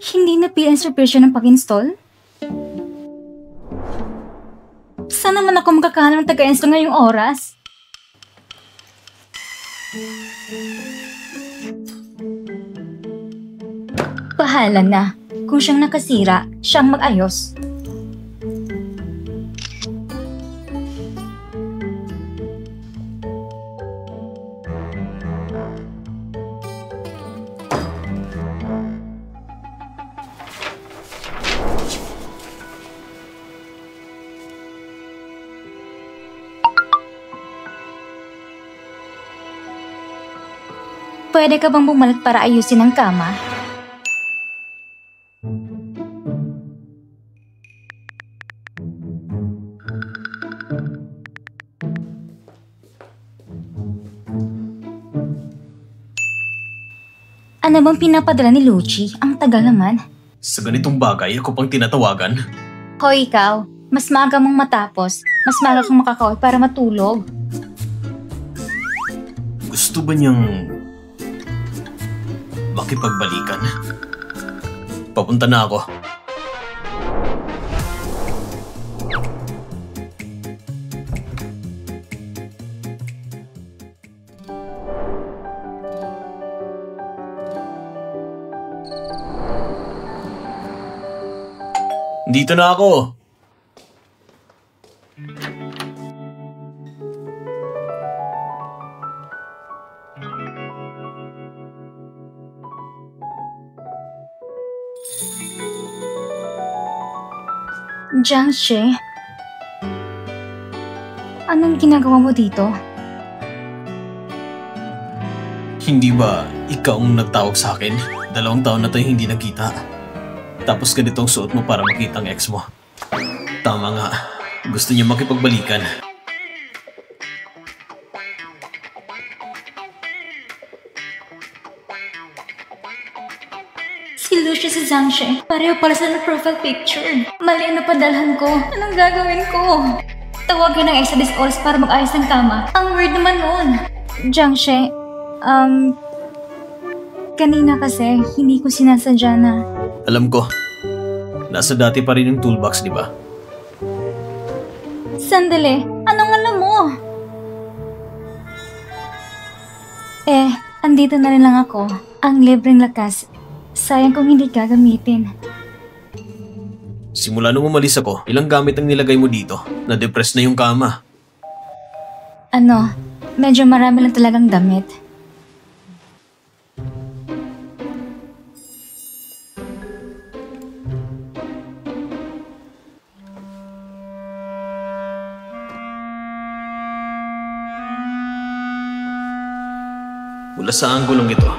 Hindi na-feel inspiration ng pag-install? Saan naman ako makakahanap ng taga-install ngayong oras? Bahala na. Kung siyang nakasira, siyang mag-ayos. Pwede ka bang bumalik para ayusin ang kama? Ano bang pinapadala ni Lucci? Ang tagal naman. Sa ganitong bagay, ako pang tinatawagan. Hoy ikaw, mas maaga mong matapos, mas maaga kang makakauwi para matulog. Gusto ba niyang makipagbalikan? Papunta na ako. Dito na ako. Jiangxie, anong ginagawa mo dito? Hindi ba ikaw ang nagtawag sa akin? 2 taon na tayo hindi nagkita. Tapos ganitong suot mo para makita ang ex mo. Tama nga. Gusto niya makipagbalikan. Si Lucia si Jiangxie. Pareho pala sa profile picture. Mali ang napadalhan ko. Anong gagawin ko? Tawagin ng ex sa Discord para mag-ayos ng kama. Ang weird naman nun. Jiangxie, kanina kasi hindi ko sinasadya na. Alam ko. Nasa dati pa rin yung toolbox, di ba? Sandali, anong alam mo? Andito na rin lang ako. Ang libreng lakas. Sayang kung hindi gagamitin. Simula nung umalis ako, ilang gamit ang nilagay mo dito? Na-depress na yung kama. Medyo marami lang talagang damit. Mula sa anggulong ito,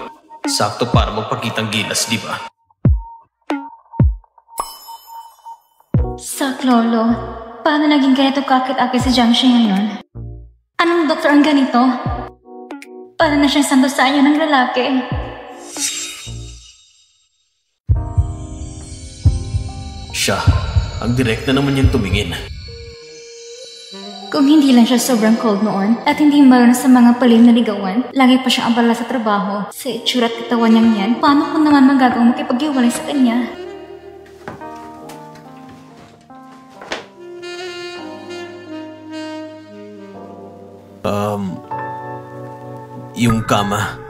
sakto para magpakitang gilas, di ba? Sak, Lolo. Paano naging ganito kakit-akit si Jiangxie ngayon? Anong doktor ang ganito? Para na siyang santo sa inyo ng lalaki. Siya, ang direkta naman niyang tumingin. Kung hindi lang siya sobrang cold noon at hindi marunong sa mga palim na ligawan, lagi pa siyang abala sa trabaho. Sa itsura at katawan niyang yan, paano ko naman magagawang makipag-iwalay sa kanya? Yung kama.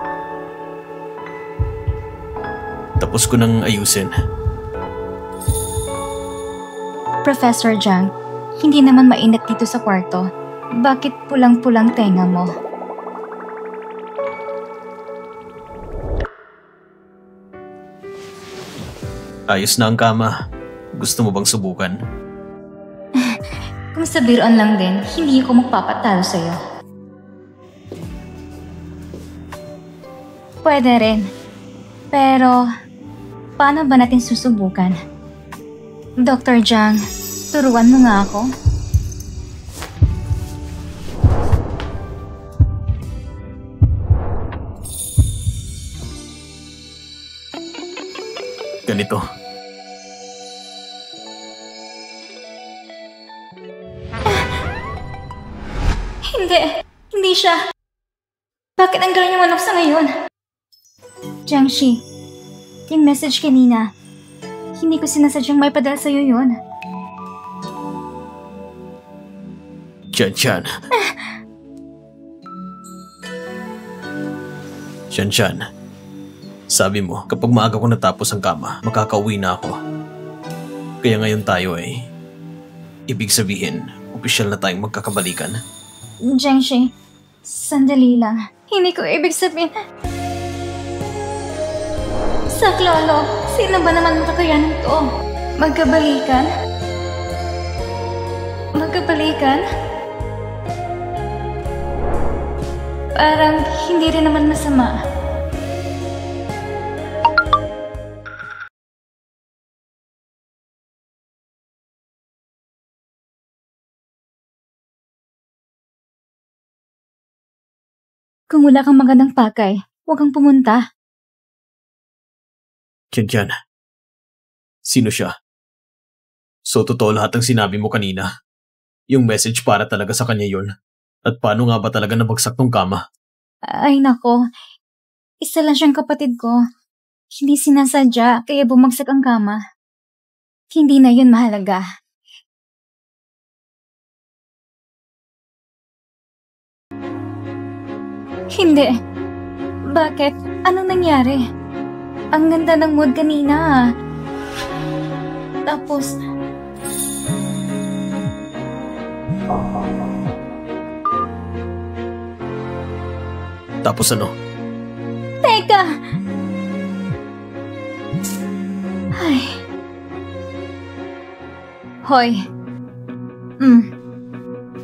Tapos ko nang ayusin. Professor Jiang, hindi naman mainit dito sa kwarto. Bakit pulang-pulang tenga mo? Ayos na ang kama. Gusto mo bang subukan? Kung sa biroan lang din, hindi ako magpapatalo sa'yo. Pwede rin. Pero, paano ba natin susubukan? Dr. Jiang, turuan mo nga ako. Ganito. Hindi siya. Bakit ang galing yung manok sa ngayon? Jiangxie, yung message kanina, Hindi ko sinasadyang may padala sa'yo yun. Tiyan. Tiyan. Sabi mo, kapag maaga ko natapos ang kama, makakauwi na ako. Kaya ngayon tayo ay... Ibig sabihin, opisyal na tayong magkakabalikan. Jiangshi, sandali lang. Hindi ko ibig sabihin... Saklolo, sino ba naman ang kakayanan to? Magkabalikan? Parang hindi rin naman masama. Kung wala kang magandang pakay, huwag kang pumunta. Tiyan. Sino siya? So totoo lahat ng sinabi mo kanina. Yung message para talaga sa kanya yun. At paano nga ba talaga nabagsak tong kama? Ay nako, isa lang siyang kapatid ko. Hindi sinasadya kaya bumagsak ang kama. Hindi na yun mahalaga. Hindi. Bakit? Anong nangyari? Ang ganda ng mood kanina. Tapos... Tapos ano? Teka! Ay. Hoy.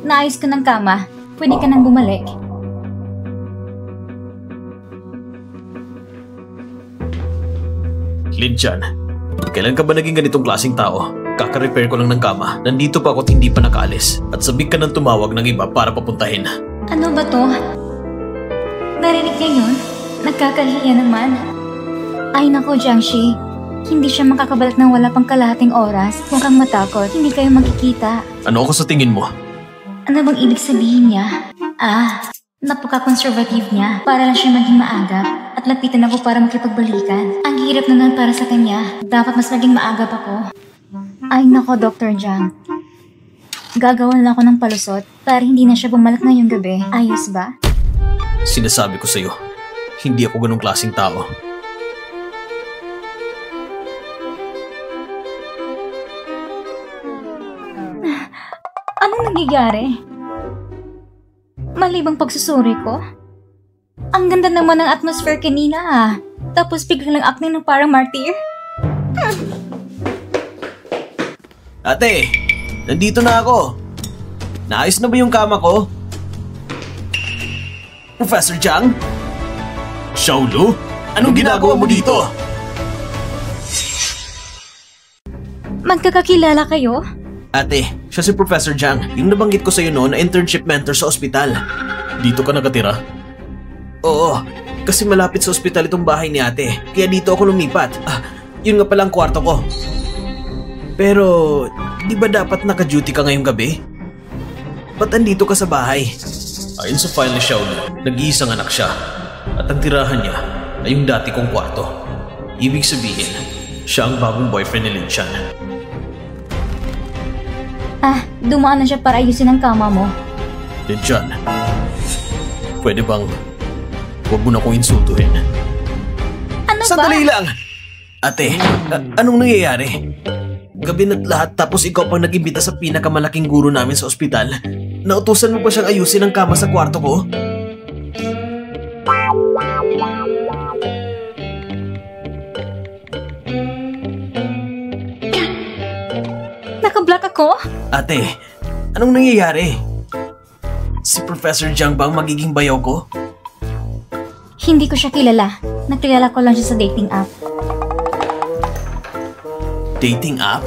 Naayos ko ng kama. Pwede ka nang bumalik. Linchan, kailan ka ba naging ganitong klaseng tao? Kaka-repair ko lang ng kama. Nandito pa ako at hindi pa nakaalis. At sabik ka nang tumawag ng iba para papuntahin. Ano ba to? Narinig niya yun? Nagkakahiya naman. Ay nako, Jiangshi. Hindi siya makakabalik ng wala pang kalahating oras. Huwag kang matakot. Hindi kayo magkikita. Ano ako sa tingin mo? Ano bang ibig sabihin niya? Napaka-conservative niya. Para lang siya maging maagap. At lapitan ako para makipagbalikan. Ang hirap naman para sa kanya. Dapat mas maging maagap ako. Ay nako, Dr. Jiang. Gagawan lang ako ng palusot para hindi na siya bumalik ngayong gabi. Ayos ba? Sinasabi ko sa'yo, hindi ako ganong klaseng tao. Anong nangyayari? Mali bang pagsusuri ko? Ang ganda naman ng atmosphere kanina Tapos biglang lang acting ng parang martyr. Ate, nandito na ako. Naayos na ba yung kama ko? Professor Jiang? Xiaolu? Anong ginagawa mo dito? Magkakakilala kayo? Ate, siya si Professor Jiang, yung nabanggit ko sa'yo noon na internship mentor sa ospital. Dito ka nakatira? Oo, kasi malapit sa ospital itong bahay ni ate, kaya dito ako lumipat. Yun nga pala ang kwarto ko. Pero, di ba dapat naka-duty ka ngayong gabi? Ba't andito ka sa bahay? Ayon sa file ni Xiaolu, nag-iisang anak siya. At ang tirahan niya ay yung dati kong kwarto. Ibig sabihin, siya ang bagong boyfriend ni Linchan. Dumaan na siya para ayusin ang kama mo. Linchan, pwede bang huwag mo na akong insultuhin? Ano Sandali ba? lang! Ate, anong nangyayari? Gabi na't lahat tapos ikaw pang nag-imbita sa pinakamalaking guro namin sa ospital. Nautusan mo pa siyang ayusin ang kama sa kwarto ko? Naka-block ako? Ate, anong nangyayari? Si Professor Jiang ba ang magiging bayaw ko? Hindi ko siya kilala. Nakilala ko lang siya sa dating app. Dating app?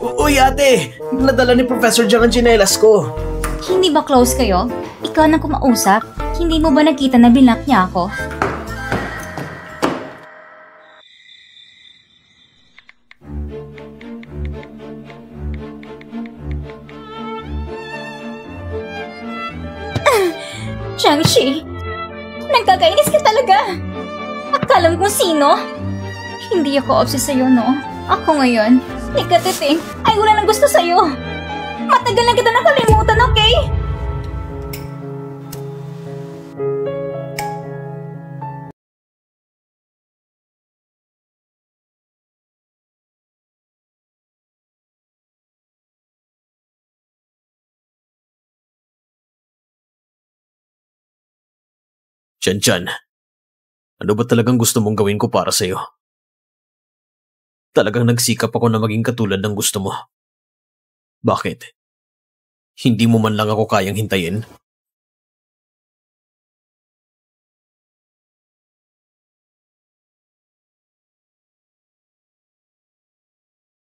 Uy ate! Nadala ni Professor Jiang ang tsinelas ko. Hindi ba close kayo? Ikaw nang kumausap? Hindi mo ba nakita na binlock niya ako? Jiangshi, nagkakainis ka talaga. Akala mo kung sino? Hindi ako obsessed sa'yo, no? Ako ngayon, ni Katiting, ay wala nang gusto sa'yo. Matagal na kita nakalimutan, okay? Tiyan, ano ba talagang gusto mong gawin ko para sa'yo? Talagang nagsikap ako na maging katulad ng gusto mo. Bakit? Hindi mo man lang ako kayang hintayin?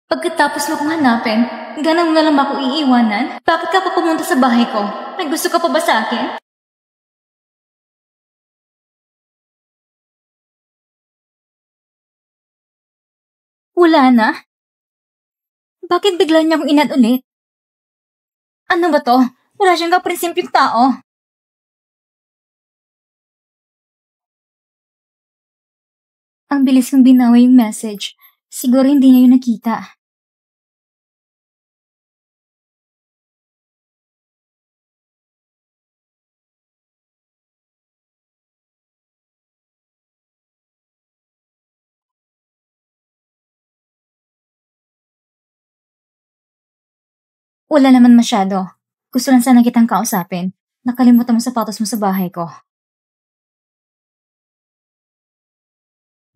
Pagkatapos mo kong hanapin, ganun na lang ba ako iiwanan? Bakit ka pa pumunta sa bahay ko? May gusto ka pa ba sa akin? Wala na? Bakit bigla niya akong inad ulit? Ano ba to? Wala siyang kaprinsipyong tao. Ang bilis kong binawi yung message. Siguro hindi niya yun nakita. Wala naman masyado. Gusto lang sana kitang kausapin. Nakalimutan mo sapatos mo sa bahay ko.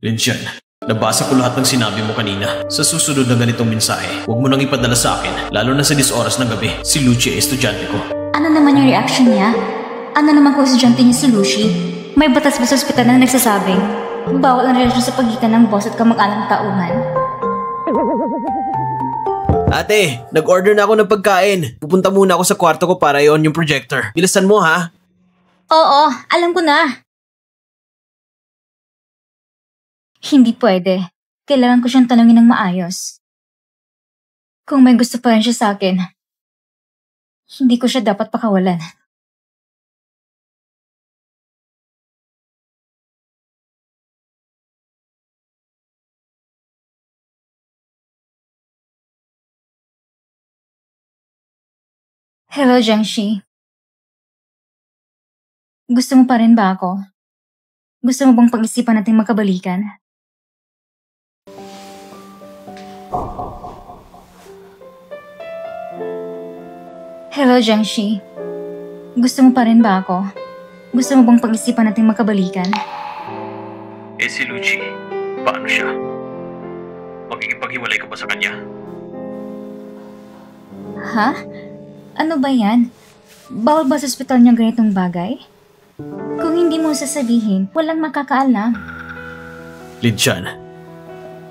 Linsyan, nabasa ko lahat ng sinabi mo kanina. Sa susunod na ganitong mensahe, huwag mo nang ipadala sa akin, lalo na sa 10 oras ng gabi. Si Lucy ay estudyante ko. Ano naman yung reaction niya? Ano naman kung estudyante niya si Lucy? May batas ba sa ospital na nagsasabing bawal ang relasyon sa pagitan ng boss at kamag-anak tauhan? Ate, nag-order na ako ng pagkain. Pupunta muna ako sa kwarto ko para i-on yung projector. Bilisan mo ha? Oo, alam ko na. Hindi pwede. Kailangan ko siyang tanungin ng maayos. Kung may gusto pa rin siya sa akin, hindi ko siya dapat pakawalan. Hello, Jiangxi. Gusto mo pa rin ba ako? Gusto mo bang pag-isipan natin magkabalikan? Hello, Jiangxi. Gusto mo pa rin ba ako? Gusto mo bang pag-isipan natin magkabalikan? Si Lucy, paano siya? Magkikipaghiwalay ka ba sa kanya? Ha? Ano ba yan? Bawal ba sa ospital niya ganitong bagay? Kung hindi mo sasabihin, walang makakaalam. Linsyan,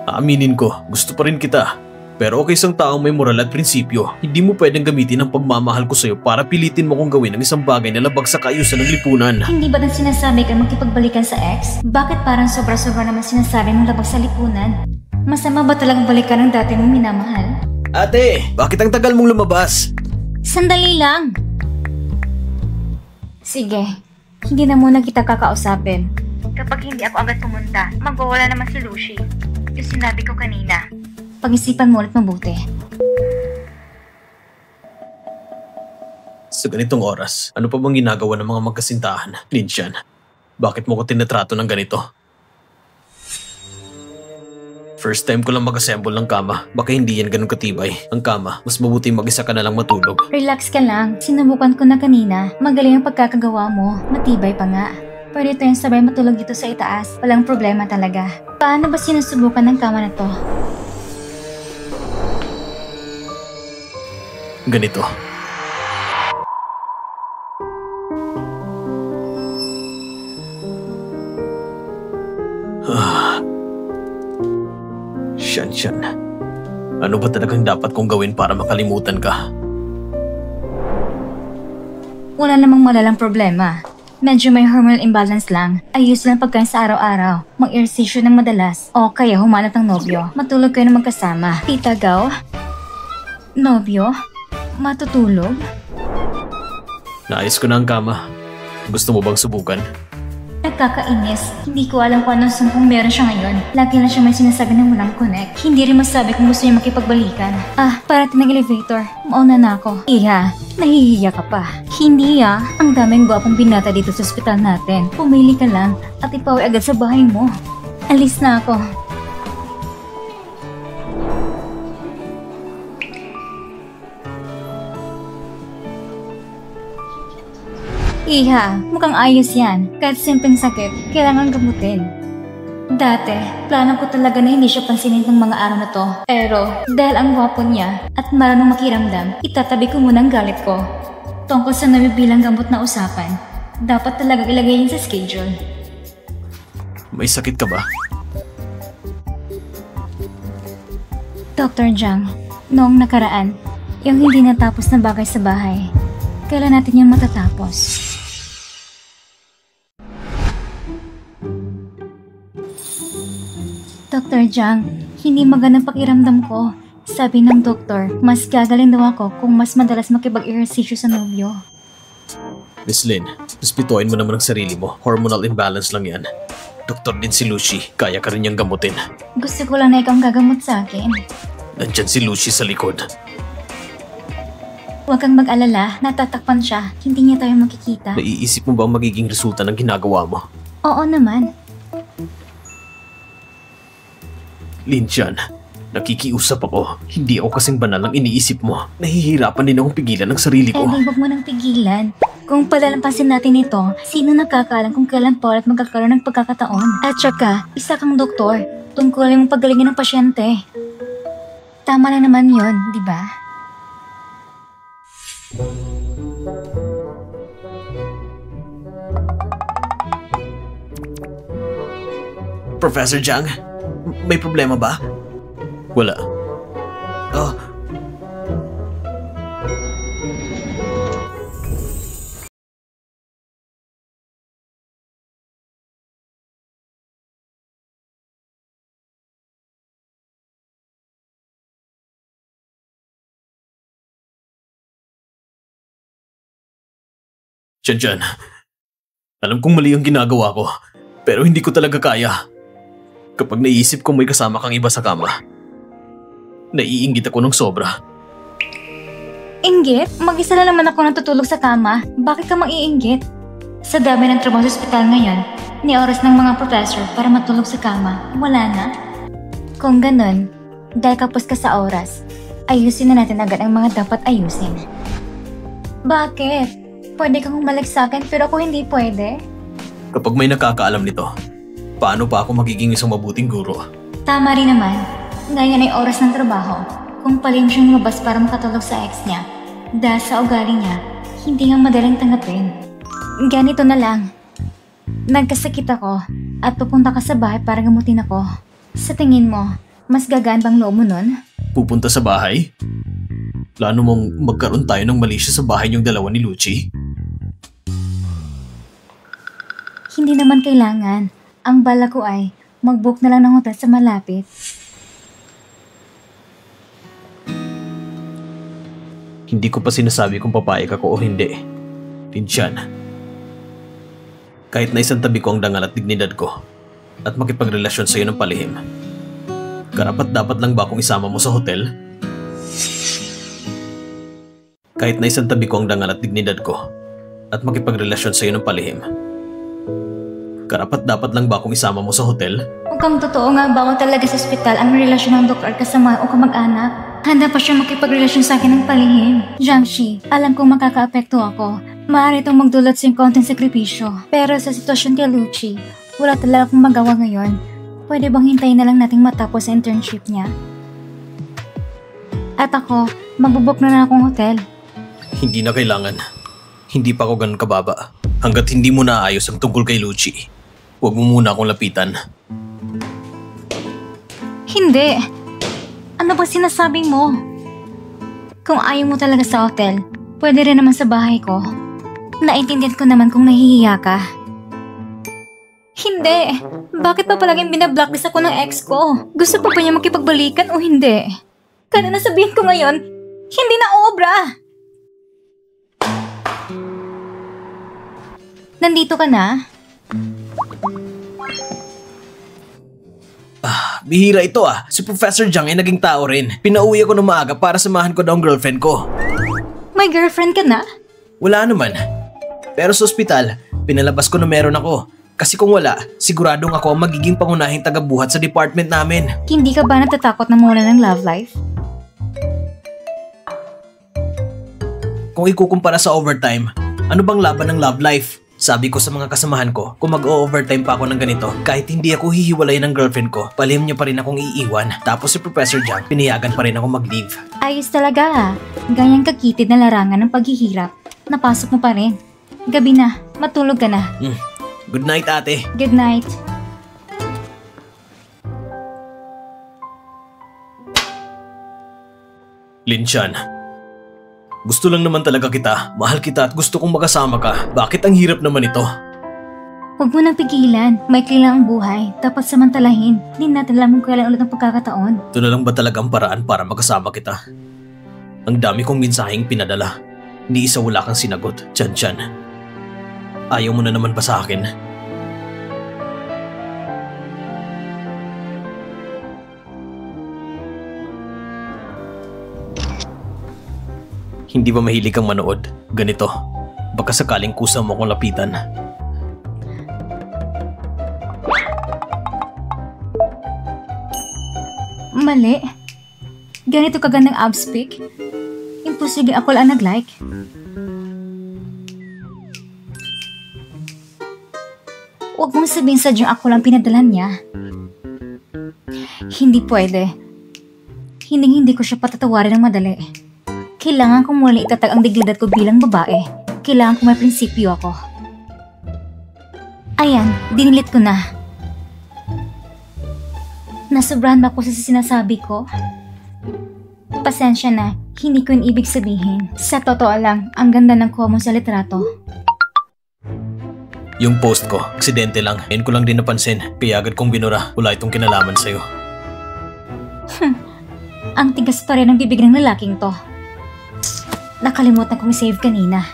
aaminin ko, gusto pa rin kita. Pero okay isang taong may moral at prinsipyo, hindi mo pwedeng gamitin ang pagmamahal ko sa'yo para pilitin mo kong gawin ang isang bagay na labag sa kaayusan ng lipunan. Hindi ba nang sinasabi ka magkipagbalikan sa ex? Bakit parang sobra-sobra naman sinasabi mong labag sa lipunan? Masama ba talagang balikan ang dati mong minamahal? Ate, bakit ang tagal mong lumabas? Sandali lang! Sige, hindi na muna kita kakausapin. Kapag hindi ako agad pumunta, magwawala naman si Lucy. Yung sinabi ko kanina. Pag-isipan mo ulit mabuti. Sa ganitong oras, ano pa bang ginagawa ng mga magkasintahan? Linsyan, bakit mo ko tinatrato ng ganito? First time ko lang mag-assemble ng kama. Baka hindi yan ganun katibay. Ang kama, mas mabuti mag-isa ka na lang matulog. Relax ka lang. Sinubukan ko na kanina. Magaling ang pagkakagawa mo. Matibay pa nga. Pwede tayong sabay matulog dito sa itaas. Walang problema talaga. Paano ba sinusubukan ng kama na to? Ganito. Siyan. Ano ba talagang dapat kong gawin para makalimutan ka? Wala namang malalang problema. Medyo may hormonal imbalance lang. Ayos lang pagkain sa araw-araw. Mag-ehersisyo ng madalas. O kaya humanap ng nobyo. Matulog kayo na magkasama. Tita Gao? Nobyo? Matutulog? Naayos ko na ang kama. Gusto mo bang subukan? Nakakainis. Hindi ko alam kung anong sumpong meron siya ngayon. Lagi lang siya may sinasabi ng walang connect. Hindi rin masabi kung gusto niya makipagbalikan. Parating ng elevator. Mauna na ako. Iha, nahihiya ka pa. Hindi ang daming gwapong binata dito sa ospital natin. Pumili ka lang at ipauwi agad sa bahay mo. Alis na ako. Iha, mukhang ayos yan. Kahit simpleng sakit, kailangan gamutin. Dati, plano ko talaga na hindi siya pansinin ng mga araw na to. Pero, dahil ang gwapo niya at marunong makiramdam, itatabi ko muna ang galit ko. Tungkol sa nabibilang gamot na usapan, dapat talaga ilagay yun sa schedule. May sakit ka ba? Dr. Jiang, noong nakaraan, yung hindi natapos na bagay sa bahay, kailan natin yung matatapos? Dr. Jiang, hindi magandang pakiramdam ko. Sabi ng doktor, mas gagaling daw ako kung mas madalas makipag-ehersisyo sa nobyo. Miss Lin, respetuhin mo naman ang sarili mo. Hormonal imbalance lang yan. Doktor din si Lucy, kaya ka rin niyang gamutin. Gusto ko lang na ikaw ang gagamot sa akin. Nandyan si Lucy sa likod. Huwag kang mag-alala, natatakpan siya. Hindi niya tayo makikita. Naiisip mo ba ang magiging resulta ng ginagawa mo? Oo naman. Lin-chan, nakikiusap ako. Hindi ako kasing banal ang iniisip mo. Nahihirapan din akong pigilan ang sarili ko. Huwag mo nang pigilan. Kung palalampasin natin ito, sino nakakaalam kung kailan pa ulit magkakaroon ng pagkakataon? At saka, isa kang doktor. Tungkulin mong pagalingin ng pasyente. Tama na naman yon, di ba? Professor Jiang, may problema ba? Wala. Jian, alam kong mali ang ginagawa ko, pero hindi ko talaga kaya. Kapag naisip ko may kasama kang iba sa kama, naiinggit ako ng sobra. Inggit? Mag-isa lang naman ako natutulog sa kama. Bakit ka mag-iinggit? Sa dami ng trabaho sa ospital ngayon, ni oras ng mga professor para matulog sa kama, wala na. Kung ganun, dahil kapos ka sa oras, ayusin na natin agad ang mga dapat ayusin. Bakit? Pwede kang humalik sa akin pero ako hindi pwede? Kapag may nakakaalam nito, paano pa ako magiging isang mabuting guro? Tama rin naman. Ngayon ay oras ng trabaho. Kung palim siyang lumabas para makatulog sa ex niya, dahil sa ugali niya, hindi nga madaling tanggapin. Ganito na lang. Nagkasakit ako at pupunta ka sa bahay para gamutin ako. Sa tingin mo, mas gagaan bang loob mo nun? Pupunta sa bahay? Plano mong magkaroon tayo ng malisya sa bahay niyong dalawa ni Lucci? Hindi naman kailangan. Ang bala ko ay mag-book na lang ng hotel sa malapit. Hindi ko pa sinasabi kung papayag ako o hindi. Lin-chan, kahit na isang tabi ko ang dangal at dignidad ko at makipagrelasyon sa iyo ng palihim, karapat dapat lang ba akong isama mo sa hotel? Kahit na isang tabi ko ang dangal at dignidad ko at makipagrelasyon sa iyo ng palihim, karapat dapat lang ba akong isama mo sa hotel? Mukhang totoo nga ba talaga sa ospital ang relasyon ng doktor kasama o kamag-anak? Handa pa siya makipagrelasyon sa akin ng palihim. Jiangxi, alam kong makakaapekto ako. Maaari itong magdulot sa konting sakripisyo. Pero sa sitwasyon kay Lucci, wala talaga akong magawa ngayon. Pwede bang hintayin na lang nating matapos sa internship niya? At ako, magbubok na akong hotel. Hindi na kailangan. Hindi pa ako ganun kababa. Hanggat hindi mo naayos ang tungkol kay Lucci, huwag mo muna akong lapitan. Hindi. Ano bang sinasabi mo? Kung ayaw mo talaga sa hotel, pwede rin naman sa bahay ko. Naintindihan ko naman kung nahihiya ka. Hindi. Bakit pa palaging binablocklist ako ng ex ko? Gusto pa ba niya makipagbalikan o hindi? Kaya nasabihin ko ngayon, hindi na obra. Nandito ka na? bihira ito Si Professor Jiang ay naging tao rin. Pinauwi ako ng maaga para samahan ko daw ang girlfriend ko. May girlfriend ka na? Wala naman. Pero sa ospital, pinalabas ko na meron ako. Kasi kung wala, siguradong ako ang magiging pangunahing tagabuhat sa department namin. Hindi ka ba natatakot na mawala ng love life? Kung ikukumpara sa overtime, ano bang laban ng love life? Sabi ko sa mga kasamahan ko, kung mag-o-overtime pa ako ng ganito, kahit hindi ako hihiwalay ng girlfriend ko, palihim niya pa rin akong iiwan. Tapos si Professor Jiang, pinayagan pa rin ako mag-leave. Ayos talaga Ganyang kakitid na larangan ng paghihirap. Napasok mo pa rin. Gabi na, matulog ka na. Good night, ate. Good night. Linshan, gusto lang naman talaga kita. Mahal kita at gusto kong makasama ka. Bakit ang hirap naman ito? Huwag mo nang pigilan. Maikli lang ang buhay. Dapat samantalahin. Hindi natin alam kung kailan ulit ang pagkakataon. Ito na lang ba talaga ang paraan para makasama kita? Ang dami kong mensaheng pinadala. Ni isa wala kang sinagot, Chan. Ayaw mo na naman ba sa akin? Hindi ba mahilig kang manood? Ganito. Baka sakaling kusa mo akong lapitan. Mali. Ganito kagandang abs pic. Imposible ako lang nag-like. Huwag mong sabihin sadyang ako lang pinadalan niya. Hindi pwede. Hindi ko siya patatawarin ng madali. Kailangan kong muli itatag ang dignidad ko bilang babae. Kailangan ko may prinsipyo ako. Ayan, dinilit ko na. Nasobrahan ba ako sa sinasabi ko? Pasensya na, hindi ko yung ibig sabihin. Sa totoo lang, ang ganda ng kuha mo sa litrato. Yung post ko, aksidente lang. Ngayon ko lang din napansin. Kaya agad kong binura. Wala itong kinalaman sa'yo. Ang tigas pa rin ang bibig ng lalaking to. Nakalimutan kong save kanina.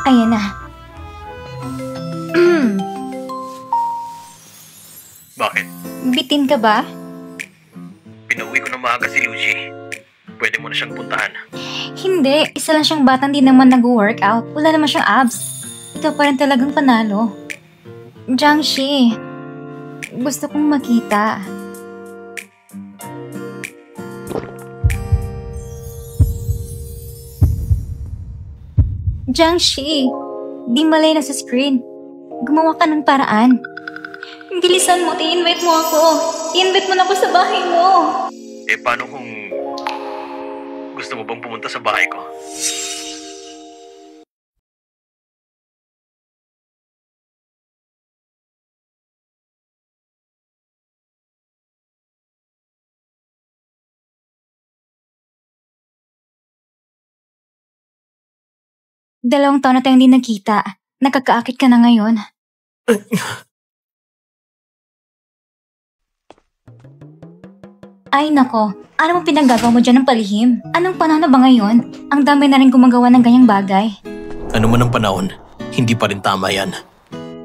Ayan na. Bakit? Bitin ka ba? Pinauwi ko na maaga si Lucy. Pwede mo na siyang puntahan. Hindi, isa lang siyang batang di naman nag-workout. Wala naman siyang abs. Ikaw pa rin talagang panalo. Jiangshi, gusto kong makita. Jiangshi, di malay na sa screen. Gumawa ka ng paraan. Bilisan mo, i-invite mo ako. I-invite mo na ako sa bahay mo. Paano kung gusto mo bang pumunta sa bahay ko? Dalawang taon na tayong hindi nagkita. Nakakaakit ka na ngayon. Ay nako, ano mo pinagagawa mo dyan ng palihim? Anong panahon na ba ngayon? Ang dami na rin gumagawa ng ganyang bagay. Ano man ang panahon, hindi pa rin tama yan.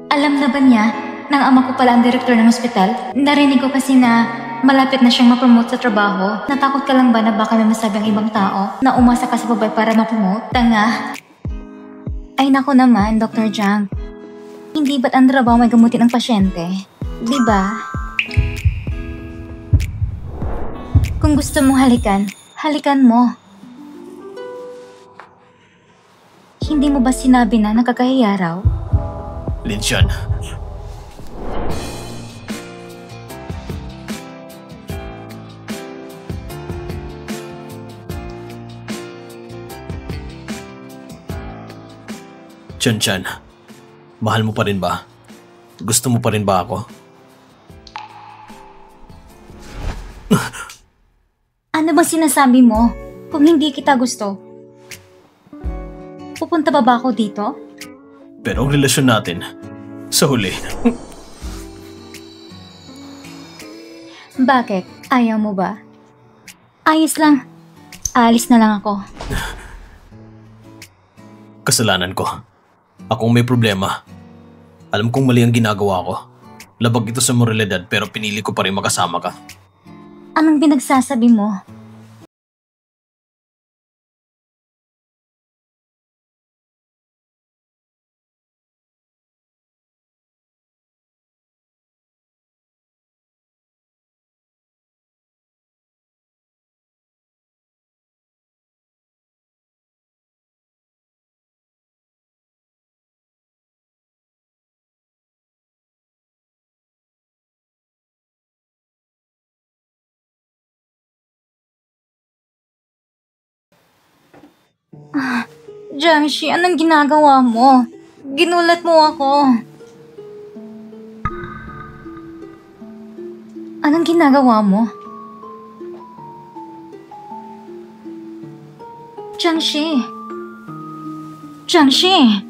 Alam na ba niya, nang ama ko pala ang direktor ng ospital? Narinig ko kasi na malapit na siyang ma-promote sa trabaho. Natakot ka lang ba na baka may masabi ang ibang tao na umasa ka sa babae para ma-promote? Tanga. Ay nako naman, Dr. Jiang. Hindi ba't ang trabaho may gamutin ang pasyente? Diba? Kung gusto mong halikan, halikan mo. Hindi mo ba sinabi na nakakahiya raw? Linshan. Chan, mahal mo pa rin ba? Gusto mo pa rin ba ako? Ano bang sinasabi mo? Kung hindi kita gusto, pupunta ba ako dito? Pero ang relasyon natin, sa huli. Bakit? Ayaw mo ba? Ayos lang. Aalis na lang ako. Kasalanan ko. Akong may problema. Alam kong mali ang ginagawa ko. Labag ito sa moralidad pero pinili ko pa rin makasama ka. Anong pinagsasabi mo? Jiangshi, anong ginagawa mo? Ginulat mo ako. Anong ginagawa mo? Jiangshi. Jiangshi.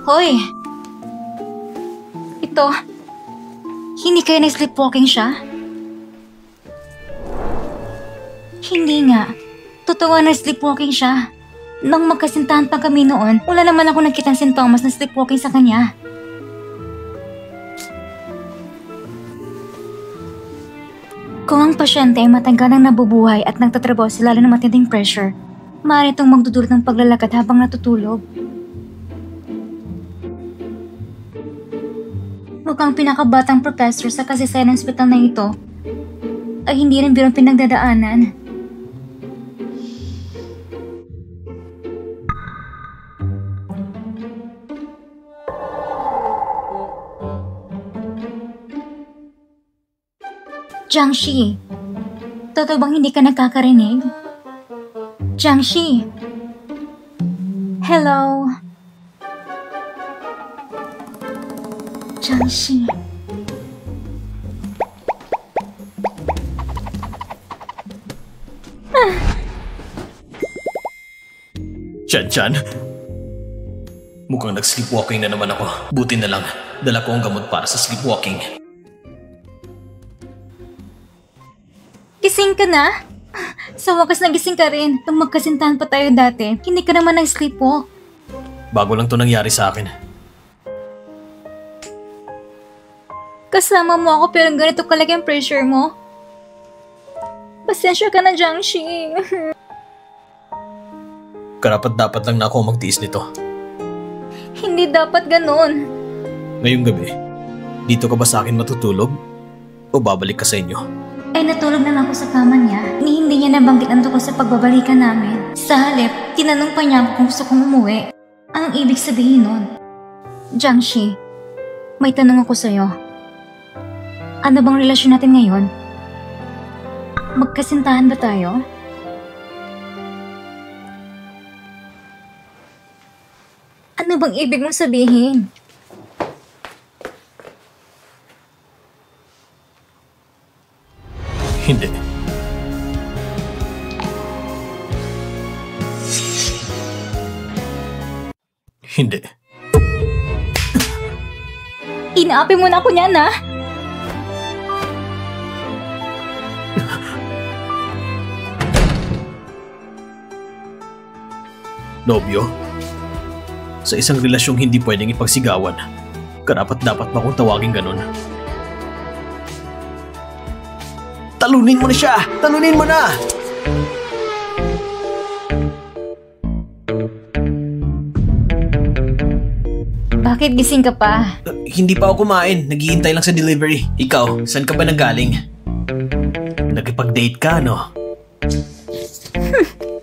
Hoy. Ito. Hindi kayo na-sleepwalking siya? Hindi nga. Totoo na sleepwalking siya. Nang magkasintahan pa kami noon, wala naman ako nakitang sintomas na sleepwalking sa kanya. Kung ang pasyente ay matagalang nabubuhay at nagtatrabaho sa lalo na matinding pressure, maaari itong magdudulot ng paglalakad habang natutulog. Mukhang pinakabatang professor sa kasaysayan ng ospital na ito ay hindi rin birong pinagdadaanan. Jiangshi, totoo bang hindi ka nakakarinig? Jiangshi? Hello? Jiangshi? Chan-chan? Mukhang nag-sleepwalking na naman ako. Buti na lang, dala ko ang gamot para sa sleepwalking. Gising ka na? Sa wakas nagising ka rin. Nung magkasintahan pa tayo dati, hindi ka naman nag-sleepwalk. Bago lang to nangyari sa akin. Kasama mo ako pero ganito kalaki ang pressure mo. Pasensya ka na, Jiangshi. Karapat-dapat lang na ako magtiis nito. Hindi dapat ganun. Ngayong gabi, dito ka ba sa akin matutulog? O babalik ka sa inyo? Ay natulog na lang ako sa kama niya. Ni hindi niya nabanggit ang tungkol sa pagbabalikan namin. Sa halip, tinanong pa niya ako kung gusto kong umuwi. Anong ibig sabihin nun? Jiangshi, may tanong ako sa'yo. Ano bang relasyon natin ngayon? Magkasintahan ba tayo? Ano bang ibig mong sabihin? Hindi. Hindi. Inaapi mo na ako niyan, ha? Nobyo? Sa isang relasyong hindi pwedeng ipagsigawan, karapat-dapat ba kung tawagin ganun? Talunin mo na siya! Talunin mo na! Bakit gising ka pa? Hindi pa ako kumain. Naghihintay lang sa delivery. Ikaw, saan ka ba nanggaling? Nakipag-date ka, no?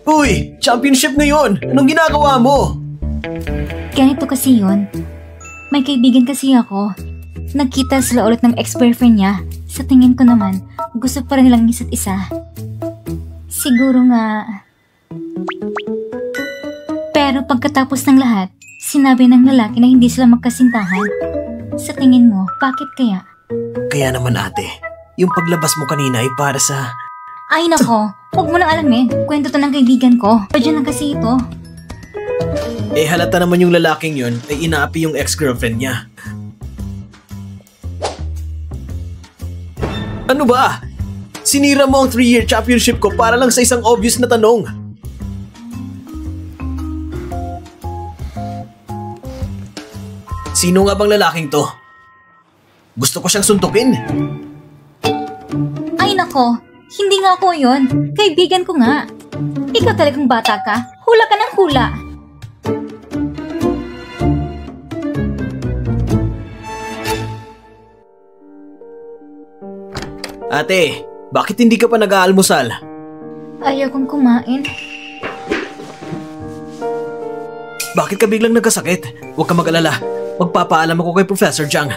Uy! Championship na yun! Anong ginagawa mo? Ganito kasi yun. May kaibigan kasi ako. Nagkita sila ulit ng ex-boyfriend niya. Sa tingin ko naman, gusto pa rin nilang isa't isa. Siguro nga... Pero pagkatapos ng lahat, sinabi ng lalaki na hindi sila magkasintahan. Sa tingin mo, bakit kaya? Kaya naman ate, yung paglabas mo kanina ay para sa... Ay nako, huwag mo nang alamin. Kwento to ng kaibigan ko. Padyan lang kasi ito. Eh halata naman yung lalaking yun ay inaapi yung ex-girlfriend niya. Ano ba? Sinira mo ang 3-year championship ko para lang sa isang obvious na tanong. Sino nga bang lalaking to? Gusto ko siyang suntukin. Ay nako, hindi nga ako yun. Kaibigan ko nga. Ikaw talagang bata ka. Hula ka ng hula. Ate, bakit hindi ka pa nag-aalmusal? Ayaw kong kumain. Bakit ka biglang nagkasakit? Huwag ka mag-alala. Magpapaalam ako kay Professor Jiang.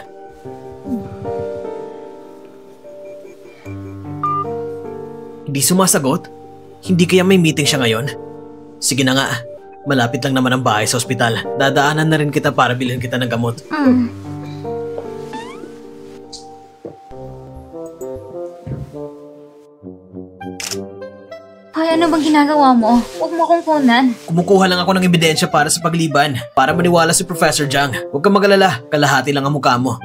Hindi sumasagot? Hindi kaya may meeting siya ngayon? Sige na nga. Malapit lang naman ang bahay sa ospital. Dadaanan na rin kita para bilhin kita ng gamot. Ay, ano bang ginagawa mo? Huwag mo akong kunan. Kumukuha lang ako ng ebidensya para sa pagliban. Para maniwala si Professor Jiang. Huwag kang mag-alala. Kalahati lang ang mukha mo.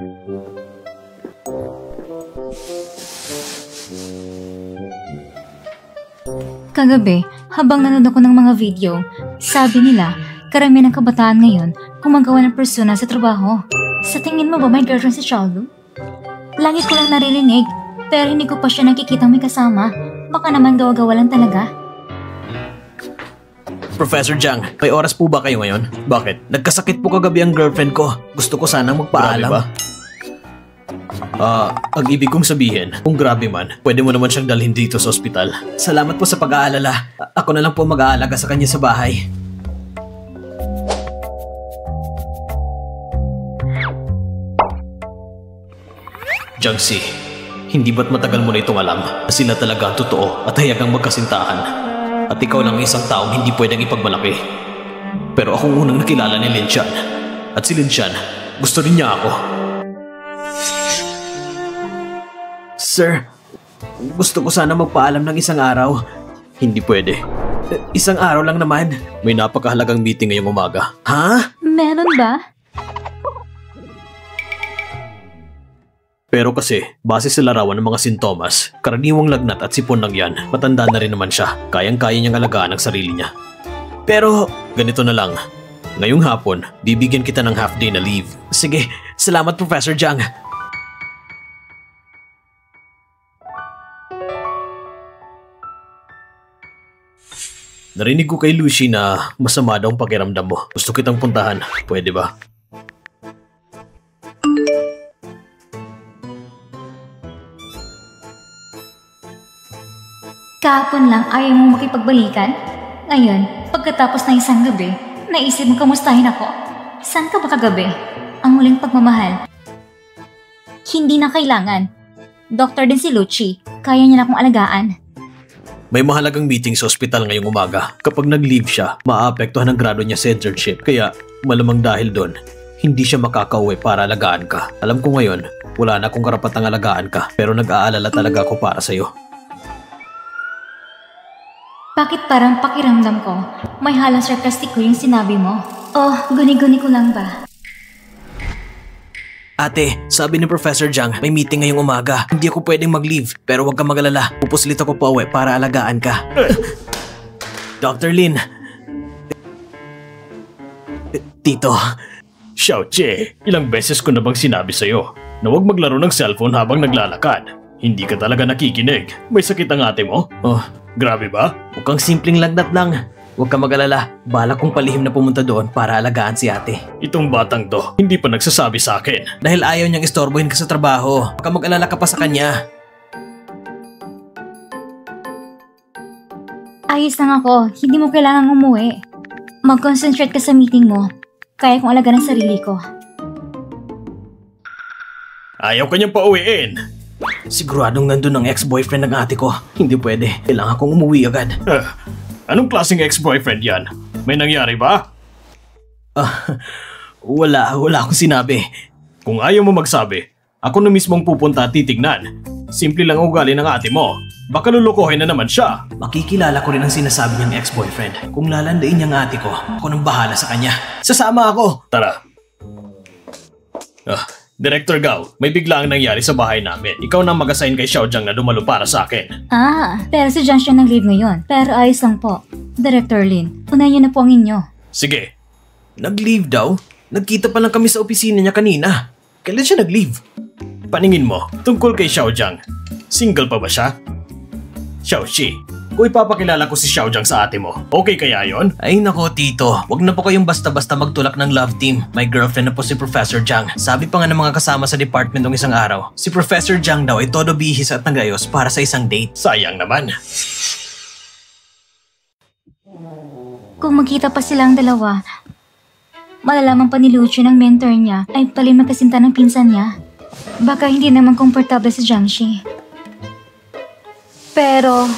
Kagabi, habang nanood ako ng mga video, sabi nila, karamihan ng kabataan ngayon gumagawa ng persona sa trabaho. Sa tingin mo ba may girlfriend si Xiaolu? Lagi ko lang naririnig, pero hindi ko pa siya nakikita may kasama. Baka naman gawa-gawa lang talaga. Professor Jiang, may oras po ba kayo ngayon? Bakit? Nagkasakit po kagabi ang girlfriend ko. Gusto ko sanang magpaalam. Grabe ba? Ang ibig kong sabihin, kung grabe man, pwede mo naman siyang dalhin dito sa ospital. Salamat po sa pag-aalala. Ako na lang po mag-aalaga sa kanya sa bahay. Jiangxi, hindi ba't matagal mo na itong alam na sila talaga ang totoo at hayagang magkasintahan? At ikaw lang isang taong hindi pwedeng ipagmalaki. Pero akong unang nakilala ni Lin Xian. At si Lin Xian, gusto rin niya ako. Sir, gusto ko sana magpaalam ng isang araw. Hindi pwede. Isang araw lang naman. May napakahalagang meeting ngayong umaga. Ha? Meron ba? Pero kasi, base sa larawan ng mga sintomas, karaniwang lagnat at sipon lang yan. Matanda na rin naman siya. Kayang-kaya niyang alagaan ang sarili niya. Pero, ganito na lang. Ngayong hapon, bibigyan kita ng half-day na leave. Sige, salamat Professor Jiang. Narinig ko kay Lucy na masama daw ang pakiramdam mo. Gusto kitang puntahan. Pwede ba? Kahapon lang ayaw mong makipagbalikan? Ngayon, pagkatapos ng isang gabi, naisip mo kamustahin ako? Saan ka ba kagabi? Ang muling pagmamahal. Hindi na kailangan. Doktor din si Lucci. Kaya niya na akong alagaan. May mahalagang meeting sa ospital ngayong umaga. Kapag nag-leave siya, maaapektuhan ang grado niya sa internship. Kaya, malamang dahil doon, hindi siya makakauwi para alagaan ka. Alam ko ngayon, wala na akong karapatang alagaan ka. Pero nag-aalala talaga ako para sa'yo. Bakit parang pakiramdam ko, may halang sarcastic ko yung sinabi mo? Oh, guni-guni ko lang ba? Ate, sabi ni Professor Jiang, may meeting ngayong umaga. Hindi ako pwedeng mag-leave, pero huwag kang mag-alala. Pupuslit ako pa uwi para alagaan ka. Dr. Lin. Tito. Xiaoche, ilang beses ko na bang sinabi sa'yo na huwag maglaro ng cellphone habang naglalakad? Hindi ka talaga nakikinig. May sakit ang ate mo? Oh, grabe ba? Mukhang simpleng lagnat lang. Huwag kang mag-alala. Balak kong palihim na pumunta doon para alagaan si ate. Itong batang to, hindi pa nagsasabi sa akin. Dahil ayaw niyang istorbohin ka sa trabaho. Baka mag-alala ka pa sa kanya. Ayos lang ako. Hindi mo kailangang umuwi. Mag-concentrate ka sa meeting mo. Kaya kong alagaan ang sarili ko. Ayaw kanyang pauwiin. Siguradong nandun ang ex-boyfriend ng ate ko. Hindi pwede. Kailangan kong umuwi agad. Anong klaseng ex-boyfriend yan? May nangyari ba? Wala akong sinabi. Kung ayaw mo magsabi, ako na mismong pupunta at titignan. Simple lang ang ugali ng ate mo. Baka lulukohin na naman siya. Makikilala ko rin ang sinasabi niyang ex-boyfriend. Kung lalandain niyang ate ko, ako nang bahala sa kanya. Sasama ako! Tara. Director Gao, may bigla ang nangyari sa bahay namin. Ikaw na mag-assign kay Xiao Jiang na dumalo para sa akin. Pero si Jiang siya nag-leave ngayon. Pero ayos lang po. Director Lin, unahin niyo na po ang inyo. Sige. Nag-leave daw? Nagkita pa lang kami sa opisina niya kanina. Kailan siya nag-leave? Paningin mo, tungkol kay Xiaojiang. Single pa ba siya? Xiaoxi, kung ipapakilala ko si Xiaojiang sa ate mo, okay kaya yon? Ay nako tito, wag na po kayong basta-basta magtulak ng love team. May girlfriend na po si Professor Jiang. Sabi pa nga ng mga kasama sa department ng isang araw, si Professor Jiang daw ay todo bihis at nagayos para sa isang date. Sayang naman. Kung magkita pa silang dalawa, malalaman pa ni Lucio ng mentor niya ay palim na kasinta ng pinsan niya. Baka hindi naman komportable si Jiangxi. Pero,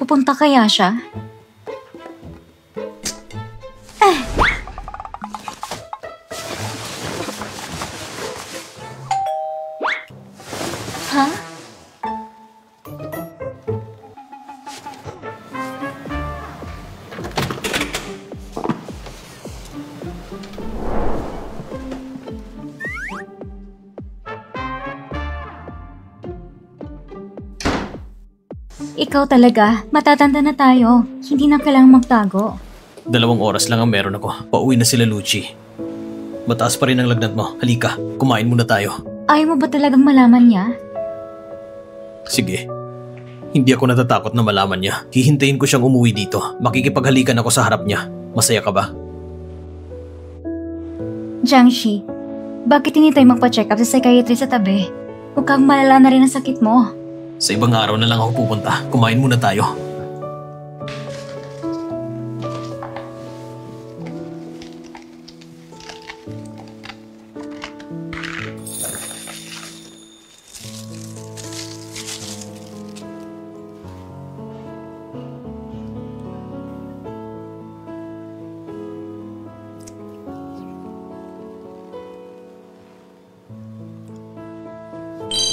pupunta kaya siya? Ha? Ikaw talaga, matatanda na tayo. Hindi na kailangang magtago. 2 oras lang ang meron ako. Pauwi na sila Lucci. Mataas pa rin ang lagnat mo. Halika, kumain muna tayo. Ayaw mo ba talagang malaman niya? Sige. Hindi ako natatakot na malaman niya. Hihintayin ko siyang umuwi dito. Makikipaghalikan ako sa harap niya. Masaya ka ba? Jiangxi, bakit hindi tayo magpa-check up sa psychiatrist sa tabi? Mukhang malala na rin ang sakit mo. Sa ibang araw na lang ako pupunta. Kumain muna tayo.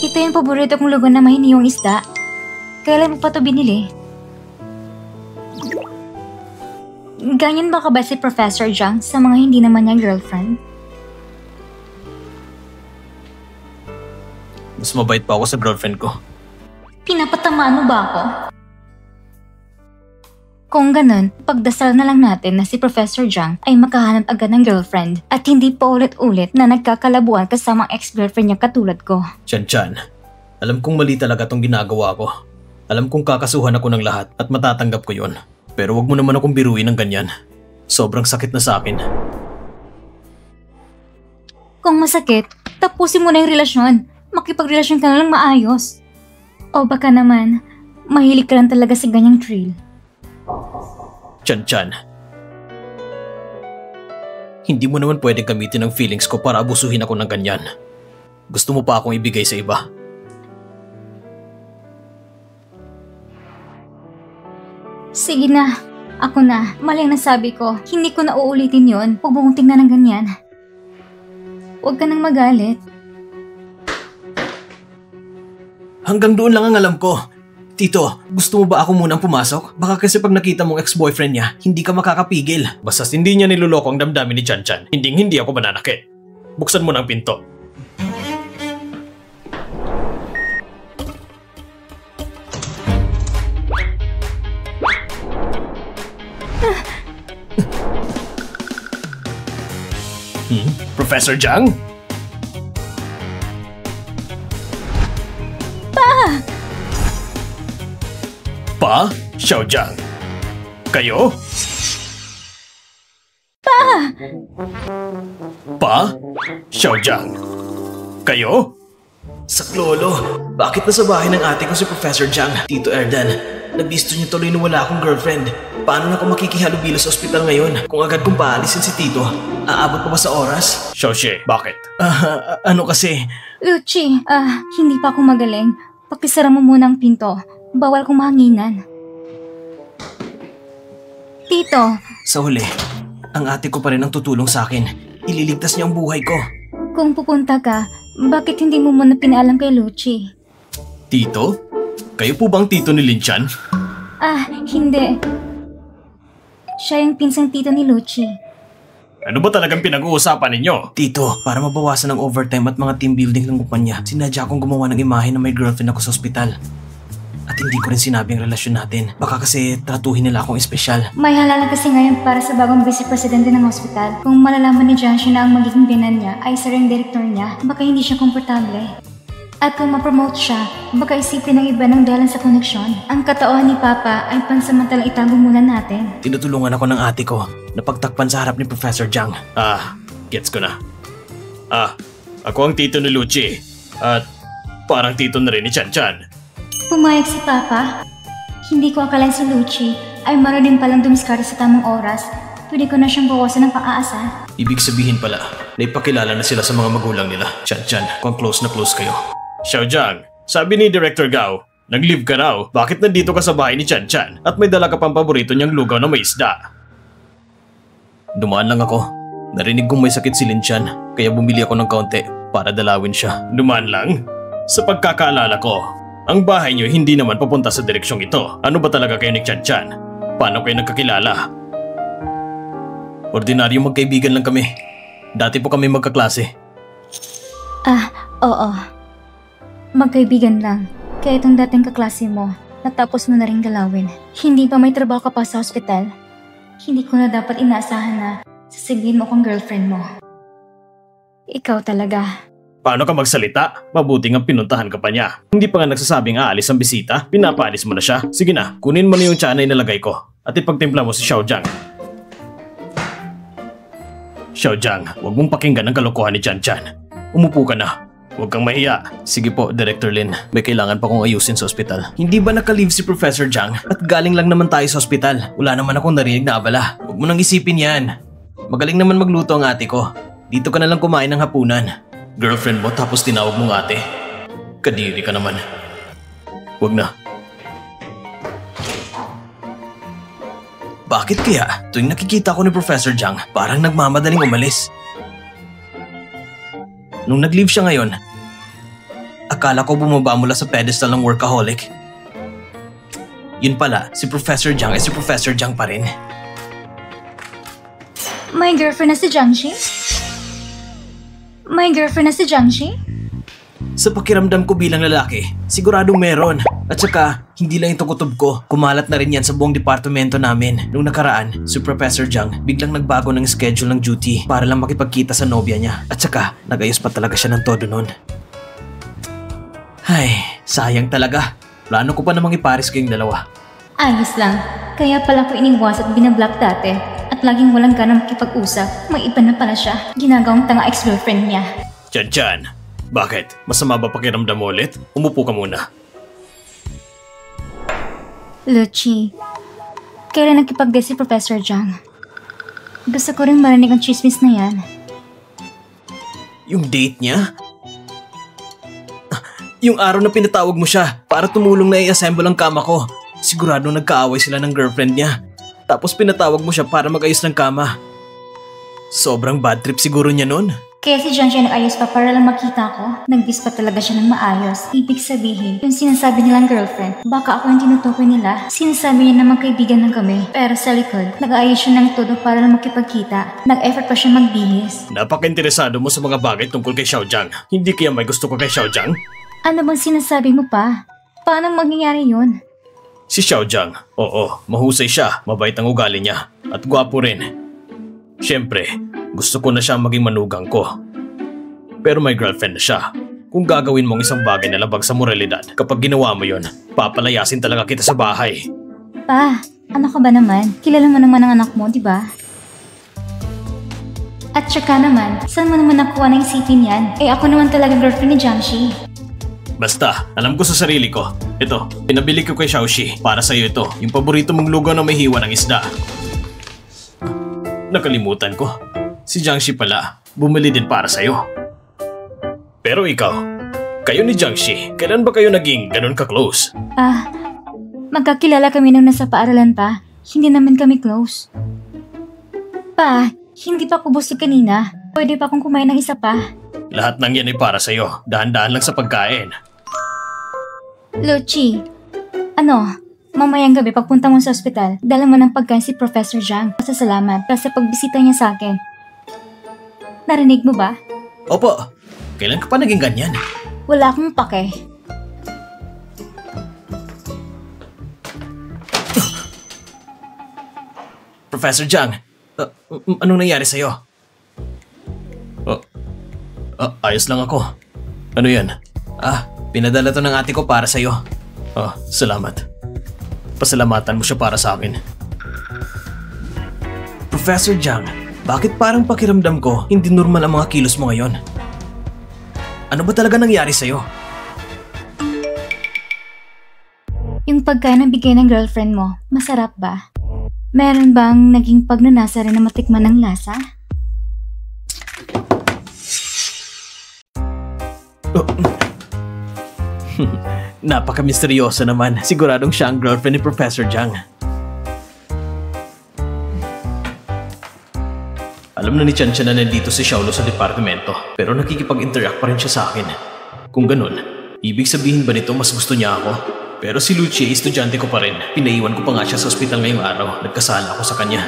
Ito yung paborito kong lugo na mahiniyong isda. Kailan mo pa ito binili? Ganyan ba ka ba si Professor Jiang sa mga hindi naman niya girlfriend? Mas mabait pa ako sa girlfriend ko. Pinapatamaan mo ba ako? Kung ganun, pagdasal na lang natin na si Professor Jiang ay makahanap agad ng girlfriend at hindi pa ulit-ulit na nagkakalabuan kasamang ex-girlfriend niya katulad ko. Chan, alam kong mali talaga tong ginagawa ko. Alam kong kakasuhan ako ng lahat at matatanggap ko yon. Pero wag mo naman akong biruin ng ganyan. Sobrang sakit na sa akin. Kung masakit, tapusin mo na yung relasyon. Makipagrelasyon ka na lang maayos. O baka naman, mahilig ka lang talaga sa ganyang thrill. Chan, hindi mo naman pwedeng gamitin ang feelings ko para abusuhin ako ng ganyan. Gusto mo pa akong ibigay sa iba? Sige na, ako na. Mali ang nasabi ko. Hindi ko na uulitin yon. Huwag mong tingnan ng ganyan. Huwag ka nang magalit. Hanggang doon lang ang alam ko. Tito, gusto mo ba ako munang pumasok? Baka kasi pag nakita mong ex-boyfriend niya, hindi ka makakapigil. Basta hindi niya niloloko ang damdamin ni Chan, hindi ako mananakit. Buksan mo ng pinto. Professor Jiang? Pa? Xiaojiang? Kayo? Pa? Xiaojiang? Kayo? Saklolo, bakit nasa bahay ng ate ko si Professor Jiang? Tito Erdan, nabisto niyo tuloy na wala akong girlfriend. Paano na ako makikihalubilo sa ospital ngayon? Kung agad kong paalisin si Tito, aabot pa ba sa oras? Xiaoxi, bakit? Ano kasi? Lucci, hindi pa ako magaling. Pakisara mo muna ang pinto. Bawal kong mahanginan. Tito. Sa huli, ang ate ko pa rin ang tutulong sa akin. Ililigtas niya ang buhay ko. Kung pupunta ka, bakit hindi mo muna pinaalam kay Lucci? Tito? Kayo po bang tito ni Linchan? Hindi. Siya yung pinsang tito ni Lucci. Ano ba talagang pinag-uusapan ninyo? Tito, para mabawasan ang overtime at mga team building ng kumpanya, sinadya akong gumawa ng imahe na may girlfriend ako sa ospital. At hindi ko rin sinabi ang relasyon natin. Baka kasi tratuhin nila akong espesyal. May halalan kasi ngayon para sa bagong vice presidente ng hospital. Kung malalaman ni Jiangxi na ang magiging binan niya ay isa ring direktor niya, baka hindi siya komportable. At kung ma-promote siya, baka isipin ng iba ng dalan sa koneksyon. Ang katauhan ni Papa ay pansamantalang itago muna natin. Tinutulungan ako ng ate ko na pagtakpan sa harap ni Professor Jiang. Gets ko na. Ako ang tito ni Lucci. At parang tito na rin ni Chan Chan. Pumayag si Papa. Hindi ko akalain si Lucci ay marunong palang dumiskarte sa tamang oras. Pwede ko na siyang bawasan ng pang-aasa. Ibig sabihin pala, naipakilala na sila sa mga magulang nila. Chan Chan, kung close na close kayo. Xiao Jiang, sabi ni Director Gao, nag-leave ka raw. Bakit nandito ka sa bahay ni Chan Chan at may dala ka pang paborito niyang lugaw na may isda? Dumaan lang ako. Narinig kong may sakit si Lin Chan, kaya bumili ako ng kaunti para dalawin siya. Dumaan lang? Sa pagkakaalala ko, ang bahay niyo hindi naman papunta sa direksyong ito. Ano ba talaga kayo ni Chan Chan? Paano kayo nagkakilala? Ordinaryong magkaibigan lang kami. Dati po kami magkaklase. Oo. Magkaibigan lang. Kaya itong dating kaklase mo, natapos mo na rin galawin. Hindi pa may trabaho ka pa sa ospital. Hindi ko na dapat inaasahan na sasabihin mo kung girlfriend mo. Ikaw talaga. Paano ka magsalita? Mabuti nga pinuntahan ka pa niya. Hindi pa nga nagsasabing aalis ang bisita, pinapaalis mo na siya. Sige na, kunin mo na yung tiyan na inalagay ko at ipagtimpla mo si Xiao Jiang. Xiao Jiang, huwag mong pakinggan ang kalokohan ni Chan Chan. Umupo ka na. Huwag kang mahiya. Sige po, Director Lin. May kailangan pa kong ayusin sa ospital. Hindi ba naka-leave si Professor Jiang? At galing lang naman tayo sa ospital. Wala naman akong narinig na abala. Huwag mo nang isipin yan. Magaling naman magluto ang ate ko. Dito ka na lang kumain ng hapunan. Girlfriend mo tapos tinawag mong ate. Kadiri ka naman. Huwag na. Bakit kaya tuwing nakikita ko ni Professor Jiang parang nagmamadaling umalis? Nung nag-leave siya ngayon, akala ko bumaba mula sa pedestal ng workaholic. Yun pala, si Professor Jiang ay si Professor Jiang pa rin. May girlfriend na si Jiangxi? May girlfriend na si Jiangxi? Sa pakiramdam ko bilang lalaki, siguradong meron. At saka, hindi lang ito kutob ko. Kumalat na rin yan sa buong departamento namin. Nung nakaraan, si Professor Jiang biglang nagbago ng schedule ng duty para lang makipagkita sa nobya niya. At saka, nagayos pa talaga siya ng todo nun. Ay, sayang talaga. Plano ko pa namang iparis kayong dalawa. Ayos lang. Kaya pala ko iniwas at binablock dati. At laging walang ganang makipag-usap. May iba na pala siya. Ginagawang tanga ex-girlfriend niya. Chan Chan, bakit? Masama ba pakiramdam mo ulit? Umupo ka muna. Lucci, kailan nagkipag-date si Professor Jiang? Gusto ko rin marinig ang chismis na yan. Yung date niya? Yung araw na pinatawag mo siya para tumulong na i-assemble ang kama ko. Sigurado nagkaaway sila ng girlfriend niya. Tapos pinatawag mo siya para mag-ayos ng kama. Sobrang bad trip siguro niya nun. Kaya si Jiangxi nag-ayos pa para lang makita ko. Nag-bis pa talaga siya ng maayos. Ibig sabihin, yung sinasabi nilang girlfriend, baka ako yung tinutukoy nila. Sinasabi niya na magkaibigan lang kami. Pero sa likod, nag-ayos siya ng todo para lang makipagkita. Nag-effort pa siya magbihis. Napaka-interesado mo sa mga bagay tungkol kay Xiao Jiang. Hindi kaya may gusto ko kay Xiao Jiang? Ano bang sinasabi mo pa? Paano mangyayari yun? Si Xiao Jiang, oo, mahusay siya, mabait ang ugali niya, at gwapo rin. Siyempre, gusto ko na siya maging manugang ko. Pero may girlfriend na siya. Kung gagawin mong isang bagay na labag sa moralidad, kapag ginawa mo yon, papalayasin talaga kita sa bahay. Pa, ano ka ba naman? Kilala mo naman ang anak mo, di ba? At saka naman, saan mo naman nakuha na isipin yan? Eh ako naman talaga girlfriend ni Jiangxi. Basta, alam ko sa sarili ko. Ito, pinabili ko kay Xiaoxi. Para sa'yo ito, yung paborito mong lugaw na may hiwa ng isda. Nakalimutan ko. Si Jiangxi pala, bumili din para sa'yo. Pero ikaw, kayo ni Jiangxi, kailan ba kayo naging ganun ka-close? Magkakilala kami nung nasa paaralan pa. Hindi naman kami close. Pa, hindi pa ako busog kanina. Pwede pa akong kumain ng isa pa. Lahat ng yan ay para sa'yo. Dahan-dahan lang sa pagkain. Lucci, mamayang gabi pagpunta mo sa ospital, dala mo ng pagkain si Professor Jiang. Pasasalamat sa pagbisita niya sa akin. Narinig mo ba? Opo. Kailan ka pa naging ganyan? Wala akong pake. Professor Jiang. Anong nangyari sa'yo? Ayos lang ako. Ano yan? Pinadala to ng ate ko para sa'yo. Salamat. Pasalamatan mo siya para sa akin. Professor Jiang, bakit parang pakiramdam ko hindi normal ang mga kilos mo ngayon? Ano ba talaga nangyari sa'yo? Yung pagkain na bigay ng girlfriend mo, masarap ba? Meron bang naging pagnanasa rin na matikman ng lasa? Napaka-misteryoso naman. Siguradong siya ang girlfriend ni Professor Jiang. Alam na ni Chanchan na nandito si Xiaolu sa departamento, pero nakikipag-interact pa rin siya sa akin. Kung ganun, ibig sabihin ba nito mas gusto niya ako? Pero si Lucia, estudyante ko pa rin. Pinaiwan ko pa nga siya sa ospital ngayong araw. Nagkasala ako sa kanya.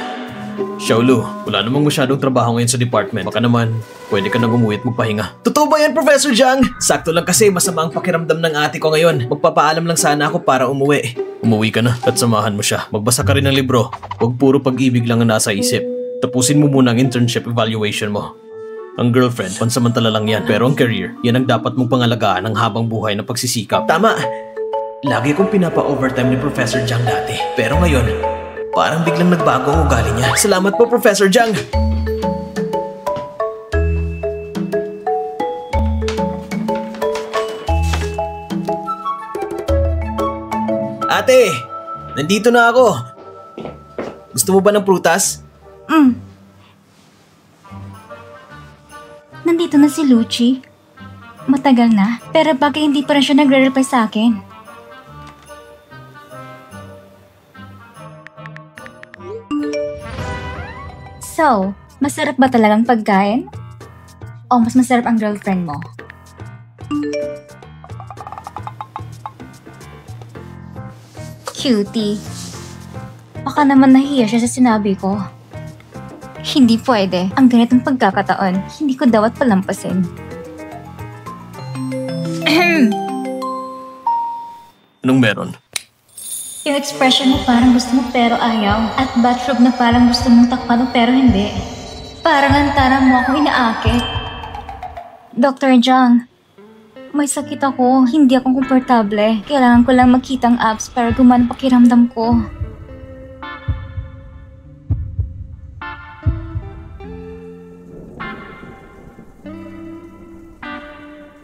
Xiaolu, wala namang masyadong trabaho ngayon sa department. Baka naman, pwede ka nang umuwi at magpahinga. Totoo ba yan, Professor Jiang? Sakto lang kasi masama ang pakiramdam ng ate ko ngayon. Magpapaalam lang sana ako para umuwi. Umuwi ka na at samahan mo siya. Magbasa ka rin ng libro. Huwag puro pag-ibig lang ang nasa isip. Tapusin mo muna ang internship evaluation mo. Ang girlfriend, pansamantala lang yan. Pero ang career, yan ang dapat mong pangalagaan ng habang buhay na pagsisikap. Tama! Lagi kong pinapa-overtime ni Professor Jiang dati. Pero ngayon, parang biglang nagbago ang ugali niya. Salamat po, Professor Jiang! Ate! Nandito na ako! Gusto mo ba ng prutas? Nandito na si Lucci. Matagal na, pero bakit hindi pa rin siya nagre-reply sa akin? So, masarap ba talagang pagkain? O mas masarap ang girlfriend mo? Cutie. Baka naman nahiya siya sa sinabi ko. Hindi pwede. Ang ganitong pagkakataon, hindi ko dapat palampasin. Anong meron? Yung expression mo parang gusto mo pero ayaw. At bathrobe na parang gusto mong takpan mo pero hindi. Parang lantaran mo ako inaakit. Dr. Jiang, may sakit ako. Hindi ako komportable. Kailangan ko lang makita ang abs para gumana pakiramdam ko.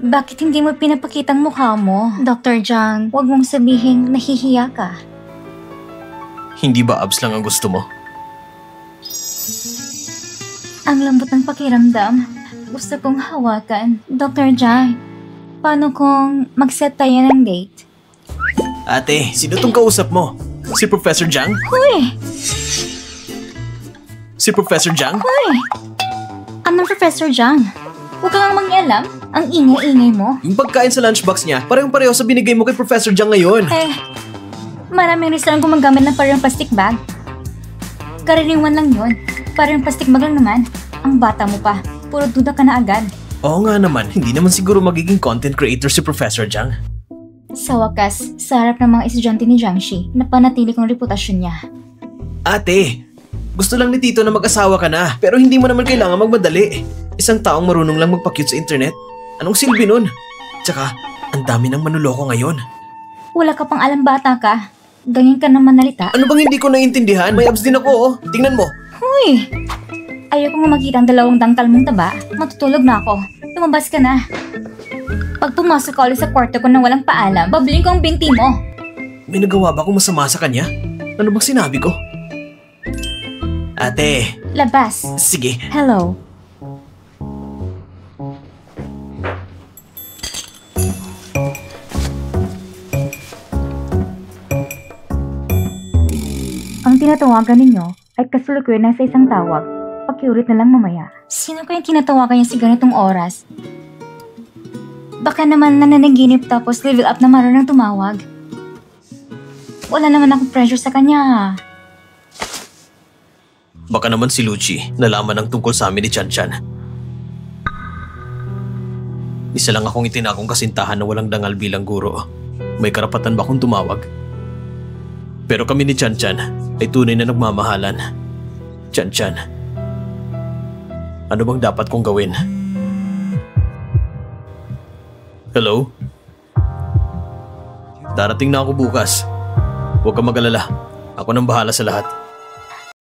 Bakit hindi mo pinapakitang mukha mo? Dr. Jiang, huwag mong sabihin nahihiya ka. Hindi ba abs lang ang gusto mo? Ang lambot ng pakiramdam. Gusto kong hawakan. Dr. Jiang, paano kung mag-set tayo ng date? Ate, sino tong kausap mo? Si Professor Jiang? Hoy! Si Professor Jiang? Hoy! Anong Professor Jiang? Huwag kang mangialam. Ang ingay-ingay mo. Yung pagkain sa lunchbox niya, parehong-pareho sa binigay mo kay Professor Jiang ngayon. Maraming restaurant gumagamit ng parehong plastic bag. Karaniwan lang yun. Parehong plastic bag lang naman. Ang bata mo pa. Puro duda ka na agad. Oo nga naman, hindi naman siguro magiging content creator si Professor Jiang. Sa wakas, sa harap ng mga estudyante ni Jiangxi, napanatili kong reputasyon niya. Ate, gusto lang ni Tito na mag-asawa ka na, pero hindi mo naman kailangan magmadali. Isang taong marunong lang magpa-cute sa internet. Anong silbi nun? Tsaka, ang dami ng manuloko ngayon. Wala ka pang alam, bata ka. Ganyan ka naman nalita. Ano bang hindi ko naiintindihan? May abs din ako, oh. Tingnan mo. Huy! Ayoko nga makita ang dalawang dangkal mong taba. Matutulog na ako. Lumabas ka na. Pag pumasok ka ulit sa kwarto ko nang walang paalam, babling ko ang binti mo. May nagawa ba akong masama sa kanya? Ano bang sinabi ko? Ate. Labas. Sige. Hello. Ang tinatawagan ninyo ay kasalukuyan na sa isang tawag. Pakiulit na lang mamaya. Sino kayang tinatawagan niya sa ganitong oras? Baka naman nananaginip tapos level up na marunong tumawag. Wala naman akong pressure sa kanya. Baka naman si Lucci nalaman ng tungkol sa amin ni Chanchan. Isa lang akong itinakong kasintahan na walang dangal bilang guro. May karapatan ba akong tumawag? Pero kami ni Chanchan ay tunay na nagmamahalan. Chan-chan, ano bang dapat kong gawin? Hello? Darating na ako bukas. Huwag kang mag-alala. Ako nang bahala sa lahat.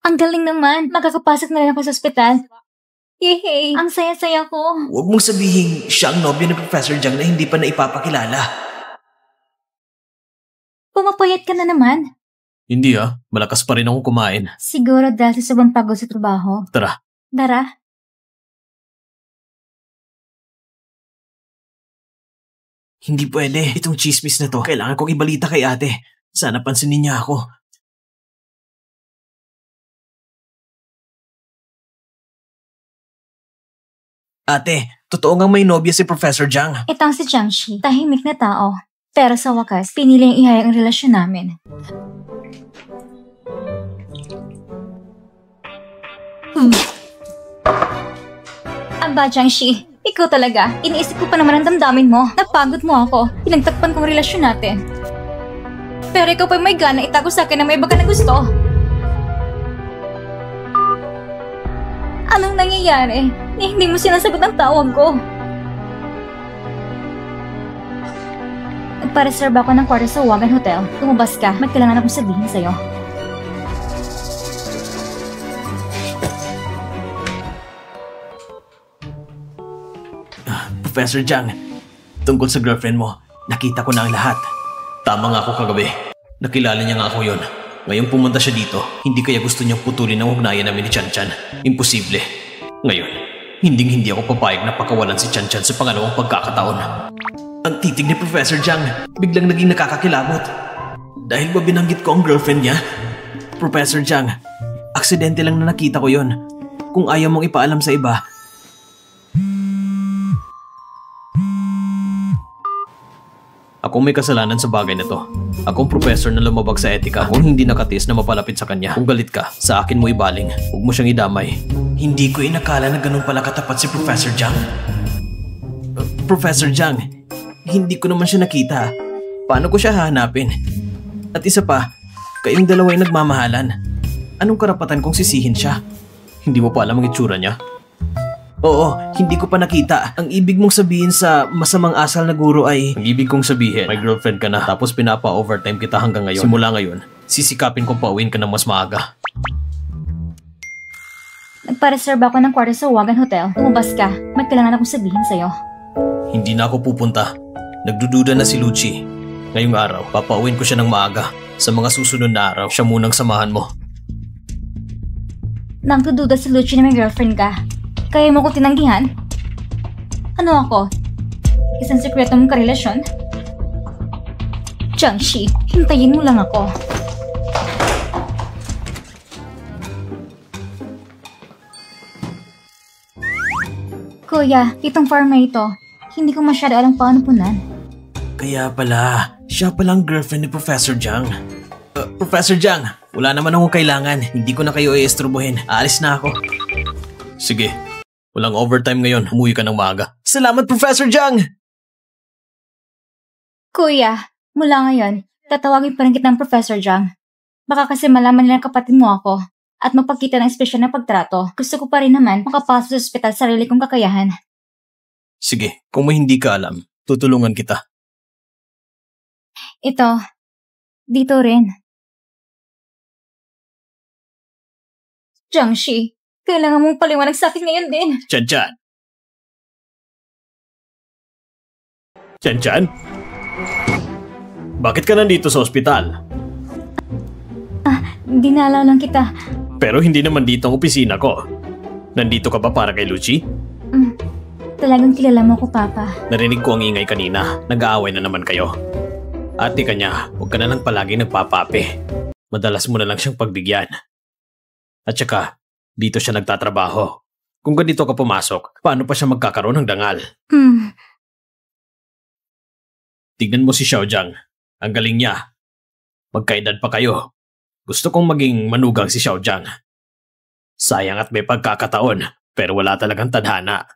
Ang galing naman. Makakapasok na rin ako sa ospital. Yehey! Ang saya-saya ko. Huwag mong sabihin siya ang nobyo ni Professor Jiang na hindi pa naipapakilala. Pumapayat ka na naman. Hindi malakas pa rin akong kumain. Siguro dahil sa sobrang pagod sa trabaho. Tara. Dara. Hindi pwede. Itong chismis na to, kailangan kong ibalita kay ate. Sana pansinin niya ako. Ate, totoo ngang may nobya si Professor Jiang. Itang si Jiangxi, tahimik na tao. Pero sa wakas, pinili ang ihayag ang relasyon namin. Aba, Jiangxi, ikaw talaga. Iniisip ko pa naman ang damdamin mo. Napagod mo ako. Pinagtakpan kong relasyon natin. Pero ikaw pa may gana itago sa akin na may iba ka na gusto. Anong nangyayari? Hindi mo sinasagot ang tawag ko. Nagpa-reserve ako ng kwarto sa Wagan Hotel. Lumabas ka, may kailangan akong sabihin sa'yo. Professor Jiang, tungkol sa girlfriend mo, nakita ko na ang lahat. Tama nga ako kagabi. Nakilala niya nga ako yon. Ngayon pumunta siya dito, hindi kaya gusto niyang putulin ang ugnayan namin ni Chan-chan. Imposible. Ngayon, hindi ako papayag na pakawalan si Chan-chan sa pangalawang pagkakataon. Ang titig ni Professor Jiang, biglang naging nakakakilabot. Dahil ba binanggit ko ang girlfriend niya? Professor Jiang, aksidente lang na nakita ko yon. Kung ayaw mong ipaalam sa iba, Akong may kasalanan sa bagay na to. Akong professor na lumabag sa etika. Akong hindi nakatiis na mapalapit sa kanya. Kung galit ka, sa akin mo ibaling. Huwag mo siyang idamay. hindi ko inakala na ganun pala katapat si Professor Jiang. Professor Jiang, hindi ko naman siya nakita. Paano ko siya hahanapin? At isa pa, kayong dalawa ay nagmamahalan. Anong karapatan kong sisihin siya? Hindi mo pa alam ang itsura niya? Oo, hindi ko pa nakita. Ang ibig mong sabihin sa masamang asal na guro ay... Ang ibig kong sabihin, may girlfriend ka na tapos pinapa-overtime kita hanggang ngayon. Simula ngayon, sisikapin kong pauwiin ka ng mas maaga. Nagpa-reserve ako ng kwarto sa Wagan Hotel. Lumabas ka. May kailangan akong sabihin sa'yo. Hindi na ako pupunta. Nagdududa na si Lucci. Ngayong araw, papauwiin ko siya ng maaga. Sa mga susunod na araw, siya munang samahan mo. Nagdududa si Lucci na may girlfriend ka. Kaya mo kong tinanggihan? Ano ako? Isang sekreto mong karelasyon? Jiangxi, hintayin mo lang ako. Kuya, itong farm na ito, hindi ko masyado alam paano punan. Kaya pala, siya palang girlfriend ni Professor Jiang. Professor Jiang, wala naman akong kailangan. Hindi ko na kayo iestrobohin. Aalis na ako. Sige, walang overtime ngayon. Umuwi ka ng maaga. Salamat, Professor Jiang! Kuya, mula ngayon, tatawagin pa rin kitang Professor Jiang. Baka kasi malaman nilang kapatid mo ako at magpakita ng espesyal na pagtrato. Gusto ko pa rin naman makapasok sa ospital sa sarili kong kakayahan. Sige, kung may hindi ka alam, tutulungan kita. Ito, dito rin. Jiangxi, kailangan mong paliwanag sa akin ngayon din. Chan-chan! Chan-chan? Bakit ka nandito sa ospital? Dinalaw lang kita. Pero hindi naman dito ang opisina ko. Nandito ka ba para kay Lucci? Talagang kilala mo ko, Papa. Narinig ko ang ingay kanina. Nag-aaway na naman kayo. Ate ka niya, huwag ka na lang palagi nagpapape. Madalas mo na lang siyang pagbigyan. At saka, dito siya nagtatrabaho. Kung ganito ka pumasok, paano pa siya magkakaroon ng dangal? Tignan mo si Xiao Jiang. Ang galing niya. Magkaedad pa kayo. Gusto kong maging manugang si Xiao Jiang. Sayang at may pagkakataon, pero wala talagang tadhana.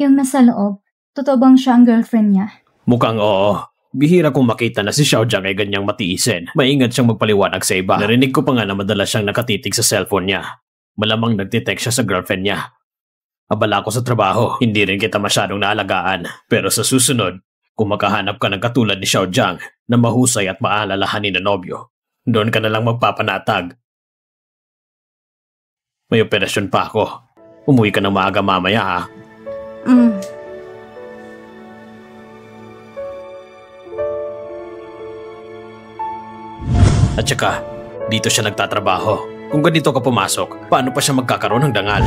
Yung nasa loob, totoo bang siya ang girlfriend niya? Mukhang oo. Bihira kong makita na si Xiao Jiang ay ganyang matiisin. Maingat siyang magpaliwanag sa iba. Narinig ko pa nga na madalas siyang nakatitig sa cellphone niya. Malamang nagtitext siya sa girlfriend niya. Abala ko sa trabaho, hindi rin kita masyadong naalagaan. Pero sa susunod, kung makahanap ka ng katulad ni Xiao Jiang na mahusay at maalalahanin na nobyo, doon ka na lang magpapanatag. May operasyon pa ako. Umuwi ka ng maaga mamaya ha. At saka, dito siya nagtatrabaho. Kung ganito ka pumasok, paano pa siya magkakaroon ng dangal?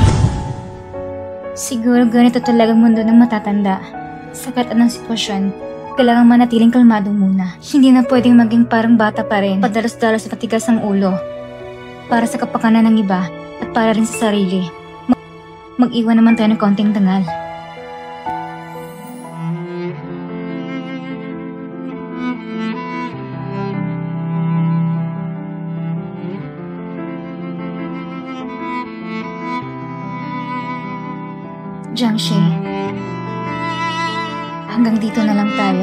Siguro ganito talaga mundo ng matatanda. Sa anong sitwasyon, kailangan manatiling kalmado muna. Hindi na pwedeng maging parang bata pa rin, padalos-dalos at matigas ang ulo. Para sa kapakanan ng iba at para rin sa sarili. Mag-iwan naman tayo ng konting dangal. Jiangshi, hanggang dito na lang tayo.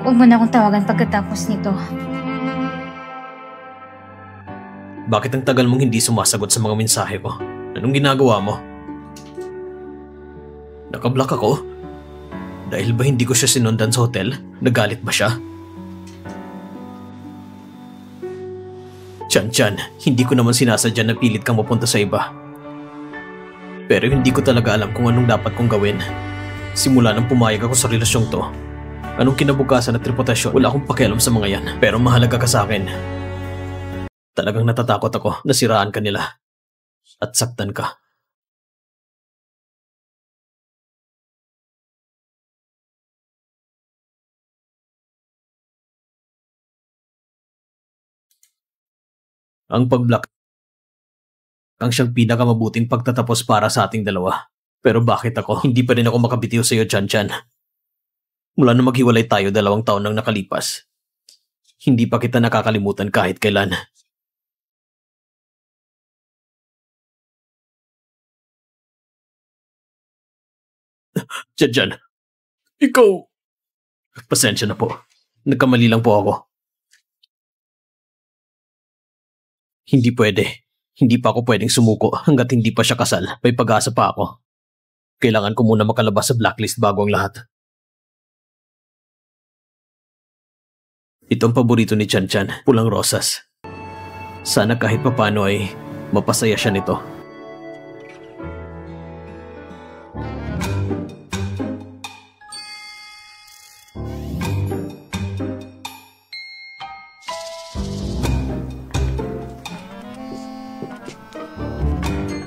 Huwag mo na akong tawagan pagkatapos nito. Bakit ang tagal mong hindi sumasagot sa mga mensahe ko? Anong ginagawa mo? Nakablock ako? Dahil ba hindi ko siya sinundan sa hotel? Nagalit ba siya? Chan, hindi ko naman sinasadya na pilit kang mapunta sa iba. Pero hindi ko talaga alam kung anong dapat kong gawin. Simula nang pumayag ako sa relasyong to, anong kinabukasan at reputasyon, wala akong pakialam sa mga yan. Pero mahalaga ka sa akin. Talagang natatakot ako na siraan ka nila at saktan ka. Ang pag-block ang siyang pinakamabuting pagtatapos para sa ating dalawa. Pero bakit ako? Hindi pa rin ako makabitiw sa iyo, Chan. Mula na maghiwalay tayo 2 taon nang nakalipas. Hindi pa kita nakakalimutan kahit kailan. Chan, ikaw... Pasensya na po. Nagkamali lang po ako. Hindi pwede. Hindi pa ako pwedeng sumuko hanggat hindi pa siya kasal. May pag-asa pa ako. Kailangan ko muna makalabas sa blacklist bago ang lahat. Ito ang paborito ni Chan, pulang rosas. Sana kahit papano ay mapasaya siya nito.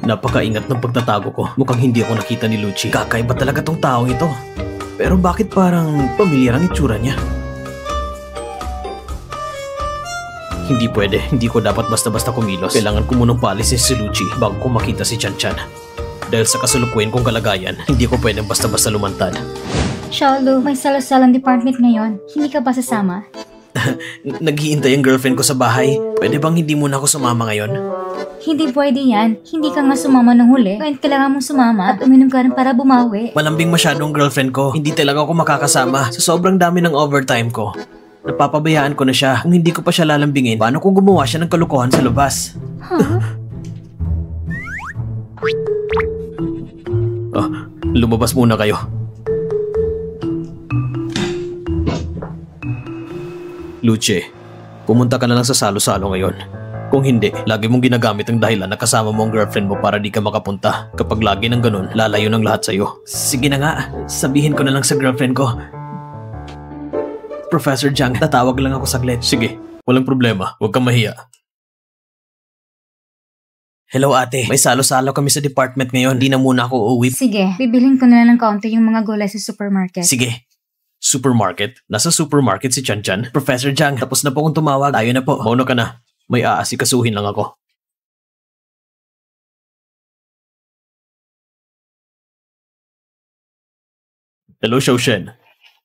Napakaingat ng pagtatago ko. Mukhang hindi ako nakita ni Lucci. Kakaiba talaga tong taong ito. Pero bakit parang pamilyar ang itsura niya? Hindi pwede. Hindi ko dapat basta-basta kumilos. Kailangan ko munang paalisin si Lucci bago ko makita si Chan. Dahil sa kasalukuyan kong kalagayan, hindi ko pwedeng basta-basta lumantad. Xiaolu, may salang department ngayon. Hindi ka ba sasama? Naghihintay ang girlfriend ko sa bahay. Pwede bang hindi muna ako sumama ngayon? Hindi pwede yan. Hindi ka nga sumama ng huli. Kaya kailangan mong sumama at uminom ka rin para bumawi. Malambing masyadong girlfriend ko. Hindi talaga ako makakasama sa sobrang dami ng overtime ko. Napapabayaan ko na siya. Kung hindi ko pa siya lalambingin, paano kung gumawa siya ng kalokohan sa labas? Lumabas muna kayo. Lucci, pumunta ka na lang sa salo-salo ngayon. Kung hindi, lagi mong ginagamit ang dahilan na kasama mo ang girlfriend mo para di ka makapunta. Kapag lagi ng ganun, lalayo ng lahat sa'yo. Sige na nga, sabihin ko na lang sa girlfriend ko. Professor Jiang, tatawag lang ako saglit. Sige, walang problema. Huwag kang mahiya. Hello ate, may salo-salo kami sa department ngayon. Di na muna ako uuwi. Sige, bibilhin ko na lang ng kaunti yung mga gulay sa supermarket. Sige. Supermarket? Nasa supermarket si Chan. Professor Jiang, tapos na po akong tumawag. Tayo na po. Mauna ka na. May aasikasuhin lang ako. Hello, Xiaoshen.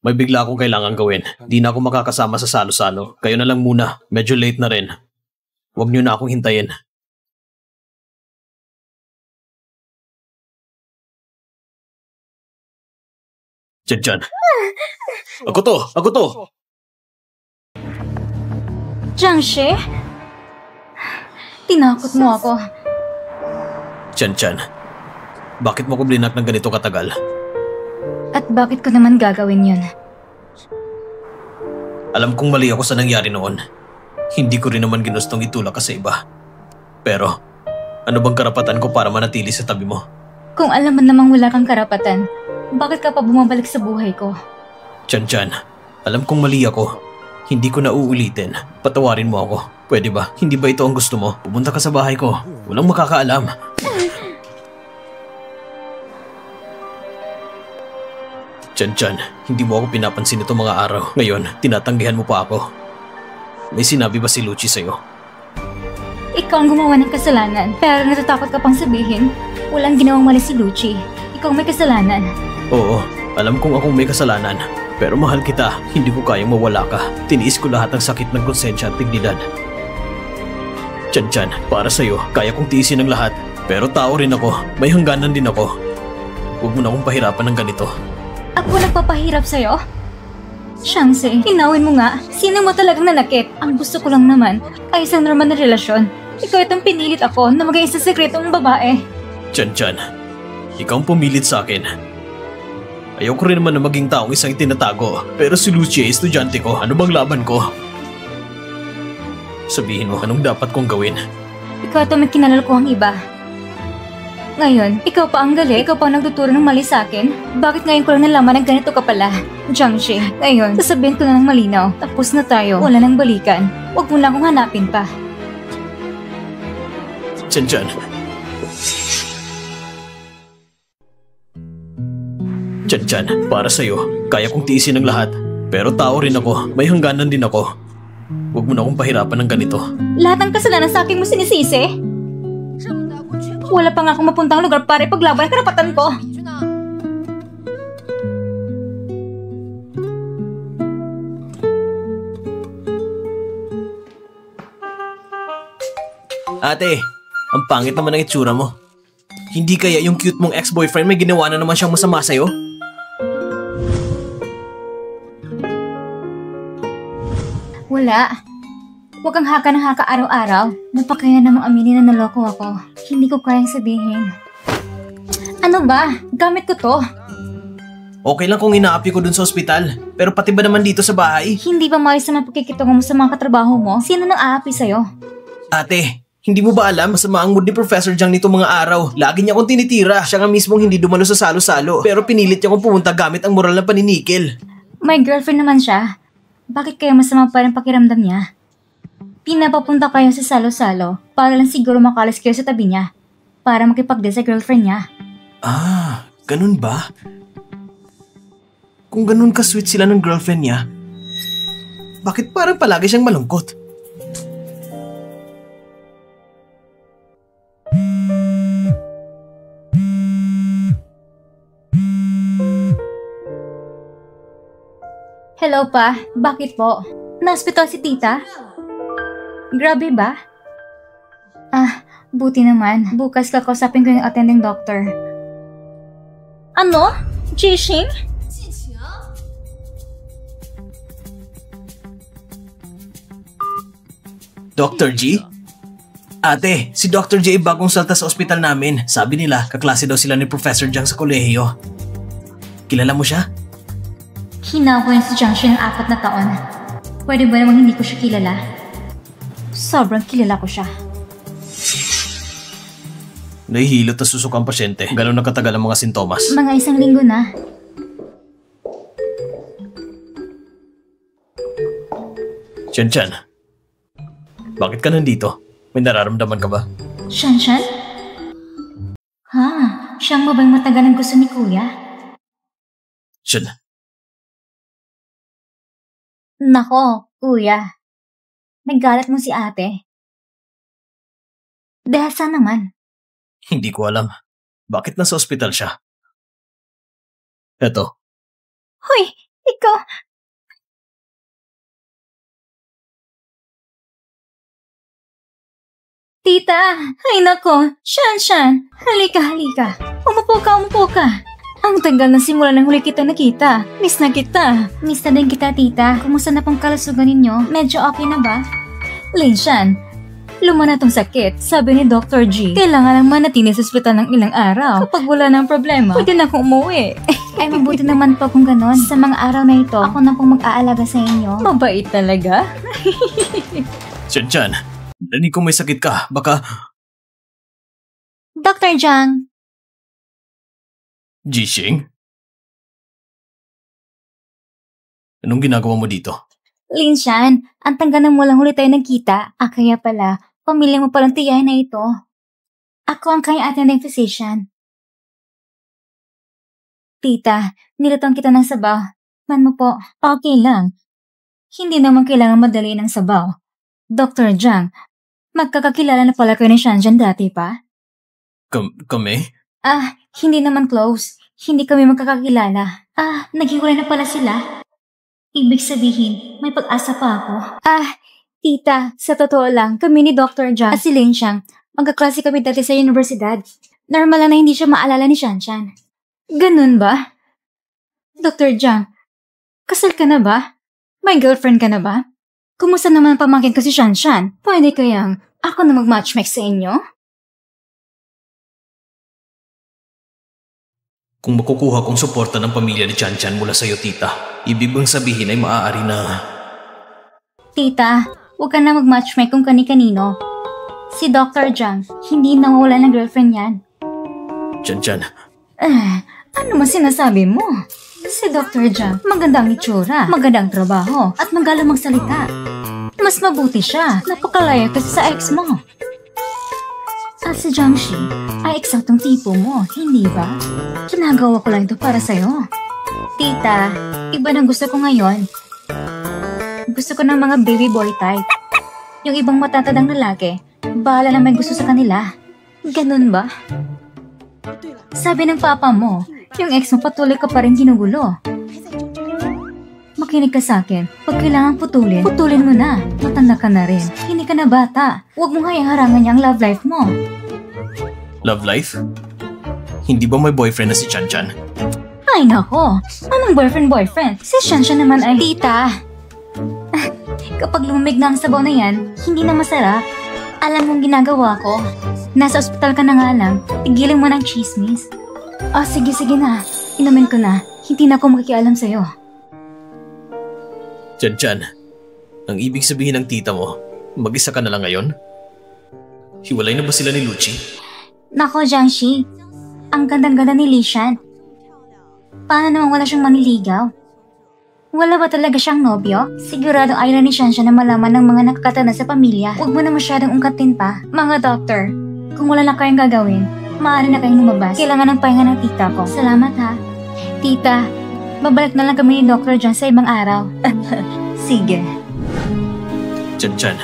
May bigla akong kailangan gawin. Di na ako makakasama sa salo-salo. Kayo na lang muna. Medyo late na rin. Huwag niyo na akong hintayin. Chan. Ako to! Tinakot mo ako. Chan, bakit mo ko blinak ng ganito katagal? At bakit ko naman gagawin yun? Alam kong mali ako sa nangyari noon. Hindi ko rin naman ginustong itulak ka sa iba. Pero, ano bang karapatan ko para manatili sa tabi mo? Kung alam mo namang wala kang karapatan, bakit ka pa bumabalik sa buhay ko? Chan, alam kong mali ako. Hindi ko na uulitin. Patawarin mo ako. Pwede ba? Hindi ba ito ang gusto mo? Pumunta ka sa bahay ko. Walang makakaalam. Chan, hindi mo ako pinapansin itong mga araw. Ngayon, tinatanggihan mo pa ako. May sinabi ba si Lucci sa'yo? Ikaw ang gumawa ng kasalanan, pero natatakot ka pang sabihin, walang ginawang mali si Lucci. Ikaw may kasalanan. Oo, alam kong akong may kasalanan. Pero mahal kita, hindi ko kayang mawala ka. Tiniis ko lahat ng sakit ng konsensya at dignidad. Chan, para sa'yo, kaya kong tiisin ang lahat. Pero tao rin ako, may hangganan din ako. Huwag mo na akong pahirapan ng ganito. Ako nagpapahirap sa'yo? Shanse, hinawin mo nga. Sino mo talagang nanakit? Ang gusto ko lang naman ay isang normal na relasyon. Ikaw itong pinilit ako na maging isang sekretong babae. Chan, ikaw ang pumilit sa akin. Ayoko rin naman na maging taong isang itinatago. Pero si Lucci ay estudyante ko. Ano bang laban ko? Sabihin mo, anong dapat kong gawin? Ikaw ito may kinalal ko ang iba. Ngayon, ikaw pa ang gali. Ikaw pa ang nagtuturo ng mali sa akin. Bakit ngayon ko lang nalaman na ganito ka pala? Jiangxi, ngayon, sasabihin ko na ng malinaw. Tapos na tayo. Wala nang balikan. Huwag mo lang akong hanapin pa. Chan. Chan, para sa'yo, kaya kong tiisin ang lahat. Pero tao rin ako, may hangganan din ako. Huwag mo na akong pahirapan ng ganito. Lahat ng kasalanan sa akin mo sinisisi? Wala pa nga akong mapuntang lugar para ipaglaban ang karapatan ko. Ate, ang pangit naman ng itsura mo. Hindi kaya yung cute mong ex-boyfriend may ginawa na naman siyang masama sa'yo? Wala. Huwag kang haka ng haka araw-araw. Napakaya namang aminin na naloko ako. Hindi ko kayang sabihin. Ano ba? Gamit ko to. Okay lang kung inaapi ko dun sa ospital. Pero pati ba naman dito sa bahay? Hindi ba maayos naman pagkikitungo mo sa mga katrabaho mo? Sino nang aapi sa'yo? Ate, hindi mo ba alam masama ang mood ni Professor Jiang nito mga araw? Lagi niya akong tinitira. Siya nga mismong hindi dumalo sa salo-salo. Pero pinilit niya akong pumunta gamit ang moral na paninikil. May girlfriend naman siya. Bakit kaya masama pa rin pakiramdam niya? Pinapapunta kayo sa salo-salo para lang siguro makalis kayo sa tabi niya para makipag-date sa girlfriend niya. Ah, ganun ba? Kung ganun ka-sweet sila ng girlfriend niya, bakit parang palagi siyang malungkot? Hello pa, bakit po? Na-hospital si tita? Grabe ba? Ah, buti naman. Bukas kakausapin ko yung attending doctor. Ano? Jixing? Dr. G? Ate, si Dr. J ay bagong salta sa ospital namin. Sabi nila, kaklase daw sila ni Professor Jiang sa kolehiyo. Kilala mo siya? Hinawa yun si Jiangxi ng 4 na taon. Pwede ba namang hindi ko siya kilala? Sobrang kilala ko siya. Nahihilot at susok ang pasyente. Gano'n na katagal ang mga sintomas? Mga 1 linggo na. Chan, bakit ka nandito? May nararamdaman ka ba? Shanshan? Ha, siyang babaeng matagal ang gusto ni Kuya? Chan, Nako, Kuya. Naggalat mo si ate. Dahil saan naman? hindi ko alam. Bakit nasa ospital siya? Eto, Hoy, ikaw! Tita! Ay nako! Shanshan! Halika! Umupo ka! Ang tagal na simula ng huli kita nakita. Miss na kita. Miss na din kita, tita. Kumusta na pong kalusugan ninyo? Medyo okay na ba? Linshan, Luma na tong sakit. Sabi ni Dr. G, kailangan lang manatili sa ospital ng ilang araw. Kapag wala ng problema, pwede na akong umuwi. Ay, mabuti naman po kung ganon. Sa mga araw na ito, ako na pong mag-aalaga sa inyo. Mabait talaga. Chan, narinig ko may sakit ka. Baka... Dr. Jiang. Jixing? Anong ginagawa mo dito? Linshan, ang tangganan mo lang huli tayo nagkita. Kaya pala, pamilya mo palang tiyahin na ito. Ako ang kanyang attending physician. Tita, nilutuan kita ng sabaw. Man mo po, okay lang. Hindi naman kailangan madali ng sabaw. Dr. Jiang, magkakakilala na pala kayo ni Shanshan dati pa? Kami? Hindi naman close. Hindi kami magkakakilala. Naghiwalay na pala sila. Ibig sabihin, may pag-asa pa ako. Tita, sa totoo lang, kami ni Dr. Jiang at si Linshan, magkaklase kami dati sa universidad. Normal lang na hindi siya maalala ni Shanshan. Ganun ba? Dr. Jiang, kasal ka na ba? May girlfriend ka na ba? Kumusta naman ang pamangkin ko si Shanshan? Pwede kayang ako na mag-matchmake sa inyo? Kung makukuha kong suporta ng pamilya ni Chan mula sa'yo, tita, ibig bang sabihin ay maaari na... Tita, huwag ka na mag-matchmake kung kani-kanino. Si Dr. Jiang, hindi nawawala ng girlfriend yan. Chan. Ano man sinasabi mo? Si Dr. Jiang, magandang itsura, magandang trabaho, at magalang magsalita. Mas mabuti siya, napakalaya kasi sa ex mo. At si Jiangxi ay eksaktong tipo mo, hindi ba? Ginagawa ko lang ito para sa'yo. Tita, iba ng gusto ko ngayon. Gusto ko ng mga baby boy type. Yung ibang matatandang lalaki, bahala na may gusto sa kanila. Ganun ba? Sabi ng papa mo, yung ex mo patuloy ka pa rin ginugulo. Makinig ka sa akin. Pag kailangan putulin mo na. Matanda ka na rin. Hindi ka na bata. Huwag mo hayang harangan niya ang love life mo. Love life? Hindi ba may boyfriend na si Chan? Ay nako, anong boyfriend? Si Shanshan naman ay... Tita! Kapag lumamig na ang sabaw na yan, hindi na masarap. Alam mong ginagawa ko. Nasa ospital ka na nga lang, tigilin mo ng chismis. Sige na. Inumin ko na. Hindi na ako makikialam sa'yo. Chan, ang ibig sabihin ng tita mo, mag-isa ka na lang ngayon? Hiwalay na ba sila ni Lucci? Nako, Jiangxi. Ang gandang-ganda ni Lishan. Paano naman wala siyang maniligaw? Wala ba talaga siyang nobyo? Sigurado ayaw ni Shanshan na malaman ng mga nakakatanda sa pamilya. Huwag mo na masyadong ungkatin pa. Mga doktor, kung wala na kayong gagawin, maaari na kayong lumabas. Kailangan ng pahinga ng tita ko. Salamat ha. Tita, babalik na lang kami ni Dr. Jiang sa ibang araw. Sige. Chan,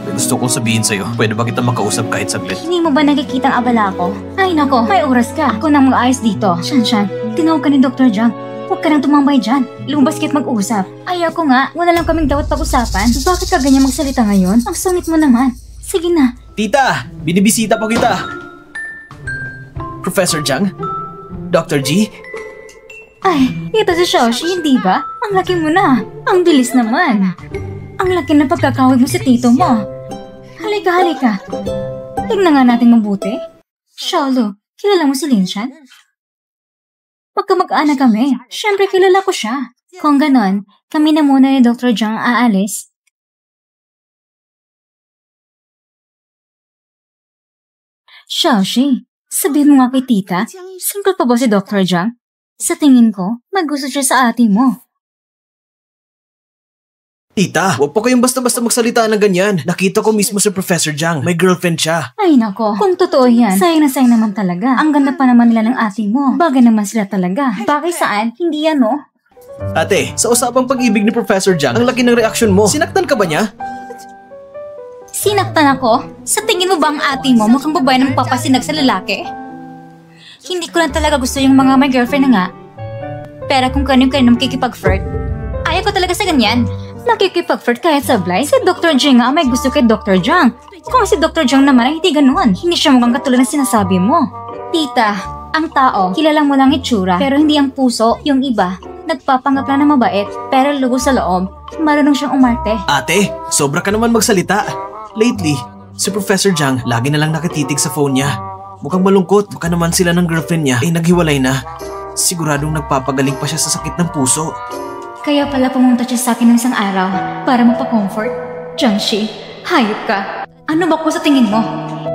may gusto kong sabihin sa'yo. Pwede ba kita makausap kahit saglit? Hindi mo ba nakikita ang abala ko? Ay nako, may oras ka. Ako nang mag-ayos dito. Shanshan, tinawag ka ni Dr. Jiang. Huwag ka nang tumambay dyan. Lumabas ka't mag-usap. Ayaw ko nga, wala lang kaming dapat pag-usapan. Bakit ka ganyan magsalita ngayon? Ang sungit mo naman. Sige na. Tita, binibisita po kita. Professor Jiang? Dr. G? Ay, ito si Xiaoxi, hindi ba? Ang laki mo na. Ang bilis naman. Ang laki ng pagkakawig mo sa tito mo. Halika. Tignan nga natin mabuti. Xiaolu, kilala mo si Linshan? Magkamag-anak kami. Siyempre kilala ko siya. Kung ganon, kami na muna ni Dr. Jiang aalis. Xiaoxi, sabihin mo nga kay tita, single pa ba si Dr. Jiang? Sa tingin ko, magusto siya sa ate mo. Tita, huwag po kayong basta-basta magsalita ng ganyan. Nakita ko mismo si Professor Jiang. May girlfriend siya. Ay nako, kung totoo yan, sayang na sayang naman talaga. Ang ganda pa naman nila ng ate mo. Bagay naman sila talaga. Bagay saan? Hindi yan no? Ate, sa usapang pag-ibig ni Professor Jiang, ang laki ng reaksyon mo. Sinaktan ka ba niya? Sinaktan ako? Sa tingin mo ba ang ate mo mukhang babae na magpapasinag sa lalaki? Hindi ko lang talaga gusto yung mga may girlfriend na nga. Pero kung kanino-kanino makikipag-flirt, ayaw ko talaga sa ganyan. Nakikipag-flirt kahit sablay, si Dr. Jiang nga may gusto kay Dr. Jiang. Kung si Dr. Jiang naman ay hindi ganoon, hindi siya mukhang katulad ng sinasabi mo. Tita, ang tao, kilala mo lang itsura, pero hindi ang puso, yung iba. Nagpapanggap lang na mabait, pero lugo sa loob, marunong siyang umarte. Ate, sobra ka naman magsalita. Lately, Si Professor Jiang lagi na lang nakatitig sa phone niya. Mukhang malungkot. Baka naman sila ng girlfriend niya ay naghiwalay na. Siguradong nagpapagaling pa siya sa sakit ng puso. Kaya pala pumunta siya sa akin ng isang araw para mapacomfort. Jiangshi, hayop ka. Ano ba ko sa tingin mo?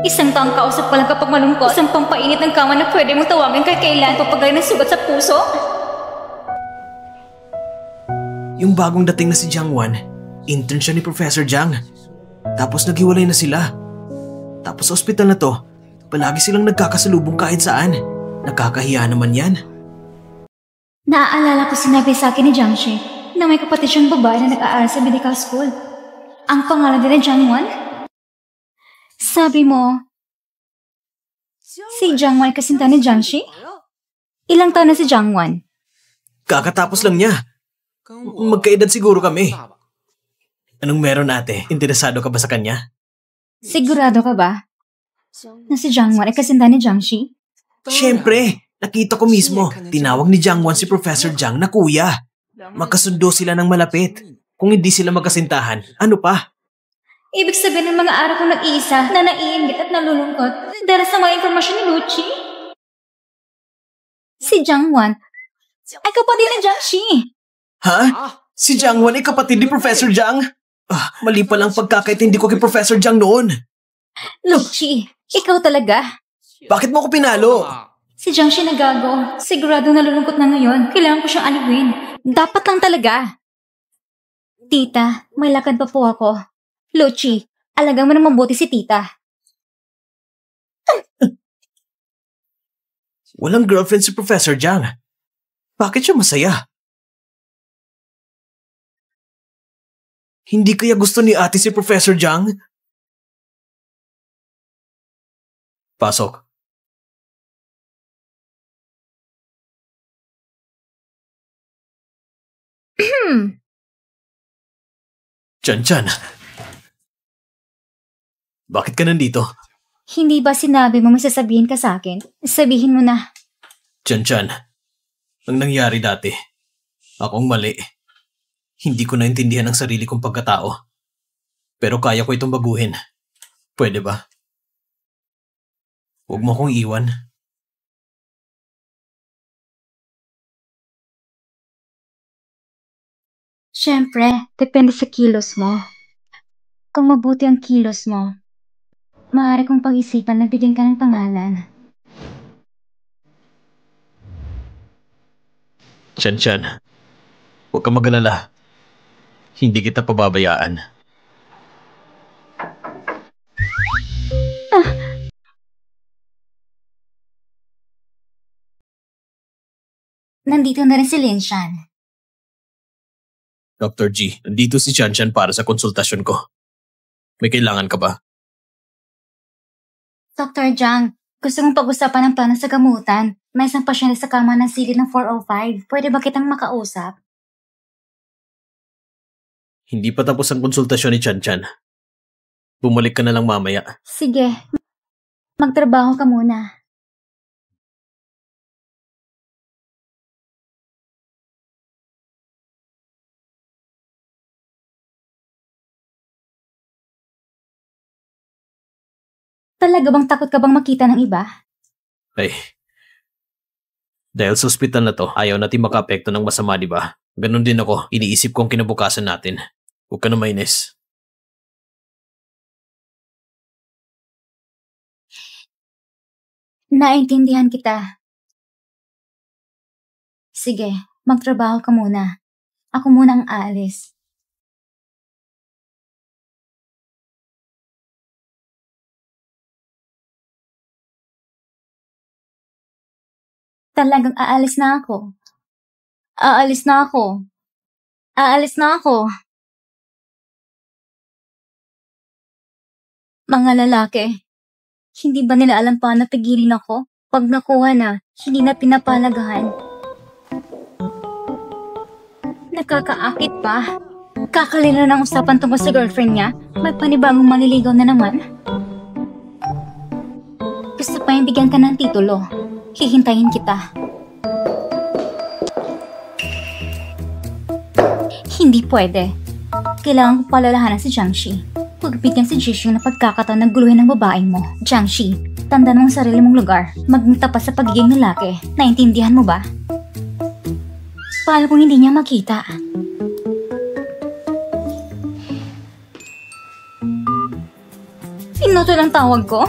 Isang taong kausap pa lang kapag malungkot. Isang pampainit ng kama na pwede mong tawagin kahit kailan. Papagaling ng sugat sa puso. Yung bagong dating na si Jiang Wan, intern siya ni Professor Jiang. Tapos naghiwalay na sila. Tapos sa ospital na to, palagi silang nagkakasalubong kahit saan. Nakakahiya naman yan. Naaalala ko sinabi sa akin ni Jiangshi na may kapatid siyang babae na nag-aaral sa medical school. Ang pangalan din na Jiang Wan? Sabi mo, si Jiang Wan ay kasinta ni Jiangshi? Ilang taon na si Jiang Wan? Kakatapos lang niya. Magkaedad siguro kami. Anong meron ate? Interesado ka ba sa kanya? Sigurado ka ba na si Jiang Wan ay kasinta ni Jiangshi? Siyempre, nakita ko mismo. Tinawag ni Jiang Wan si Professor Jiang na kuya. Magkasundo sila ng malapit. Kung hindi sila magkasintahan, ano pa? Ibig sabihin ng mga araw kong nag-iisa na naiinggit at nalulungkot dahil sa mga informasyon ni Lucci. Si Jiang Wan ay kapatid ni Jiangshi. Ha? Si Jiang Wan ay kapatid ni Professor Jiang? Mali pa lang pagkakaintindi ko kay Professor Jiang noon. Lucci, ikaw talaga. Bakit mo ko pinalo? Si Jiangshi nagago. Sigurado nalulungkot na ngayon. Kailangan ko siyang aliwin. Dapat lang talaga. Tita, may lakad pa po ako. Lucci, alagang mo na mabuti si tita. Walang girlfriend si Professor Jiang. Bakit siya masaya? Hindi kaya gusto ni ate si Professor Jiang? Pasok. Chan-chan. Bakit ka nandito? Hindi ba sinabi mo may sasabihin ka sa akin? Sabihin mo na. Chan-chan. Ang nangyari dati. Akong mali. Hindi ko naintindihan ang sarili kong pagkatao. Pero kaya ko itong baguhin. Pwede ba? Huwag mo akong iwan. Siyempre, depende sa kilos mo. Kung mabuti ang kilos mo, maaari kong pag-isipan na bigyan ka ng pangalan. Chan-chan. Huwag ka mag-alala. Hindi kita pababayaan. Nandito na rin si Linshan. Dr. G, nandito si Chan-chan para sa konsultasyon ko. May kailangan ka ba? Dr. Jiang, gusto mong pag-usapan ng plano sa gamutan. May isang pasyente sa kama ng silid ng 405. Pwede ba kitang makausap? Hindi pa tapos ang konsultasyon ni Chan-chan. Bumalik ka na lang mamaya. Sige, magtrabaho ka muna. Talaga bang takot ka bang makita ng iba? Ay, dahil sa ospital na to, ayaw natin maka-apekto ng masama, di ba? Ganon din ako, iniisip kong kinabukasan natin. Huwag ka na mainis. Naintindihan kita. Sige, magtrabaho ka muna. Ako muna ang aalis. Talagang aalis na ako. Aalis na ako. Aalis na ako. Mga lalaki, hindi ba nila alam paano pigilin ako? Pag nakuha na, hindi na pinapalagahan. Nakakaakit pa. Kakalina ng usapan tungkol sa girlfriend niya, may panibagong maliligaw na naman. Gusto pa yung bigyan ka ng titulo. Hihintayin kita. Hindi pwede. Kailangan ko palalahanan si Jiangshi. Pagbigyan si Jishin na pagkakataon na guluhin ng babaeng mo. Jiangxi, tandaan mo ang sarili mong lugar. Magmita pa sa pagiging lalaki. Naintindihan mo ba? Paano kung hindi niya makita? Pinuto lang tawag ko?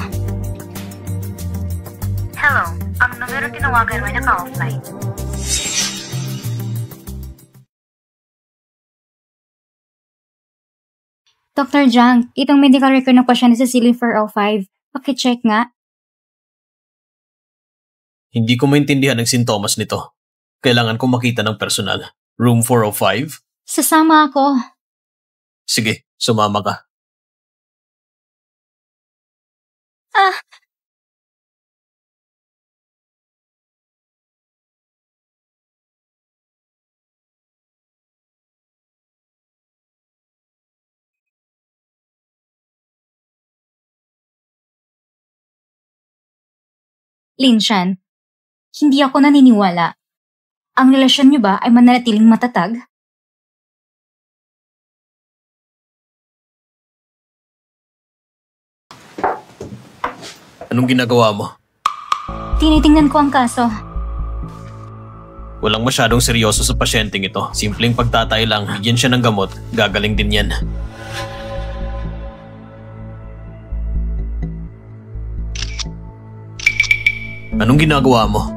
Hello, ang numero tinawagan mo ay naka-offline. Dr. Jiang, itong medical record ng pasyente sa Ceiling 405. Pakicheck nga. Hindi ko maintindihan ang sintomas nito. Kailangan kong makita ng personal. Room 405? Sasama ako. Sige, sumama ka. Ah! Linshan, hindi ako naniniwala. Ang relasyon niyo ba ay mananatiling matatag? Anong ginagawa mo? Tinitingnan ko ang kaso. Walang masyadong seryoso sa pasyenteng ito. Simpleng pagtatay lang, bigyan siya ng gamot, gagaling din yan. Anong ginagawa mo?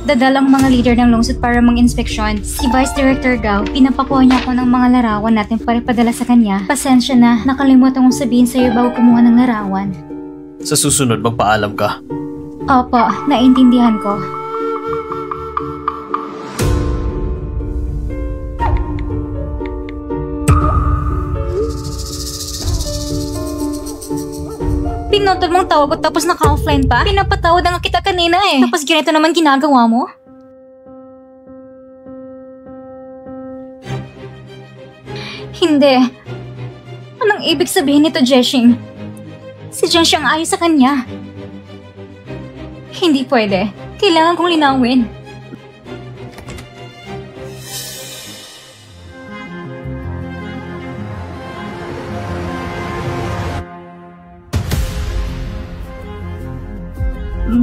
Dadalang mga leader ng lungsod para mang-inspeksyon. Si Vice Director Gao, pinapakuha niya ako ng mga larawan natin para ipadala sa kanya. Pasensya na, nakalimutan kong sabihin sa'yo bago kumuha ng larawan. Sa susunod, magpaalam ka. Opo, naintindihan ko. Pinutol mong tawag ko tapos naka-offline pa? Pinapatawad na nga kita kanina eh. Tapos ganito naman ginagawa mo? Hindi. Anong ibig sabihin nito, Jeshing? Si Jen siyang ayos sa kanya. Hindi pwede. Kailangan kong linawin.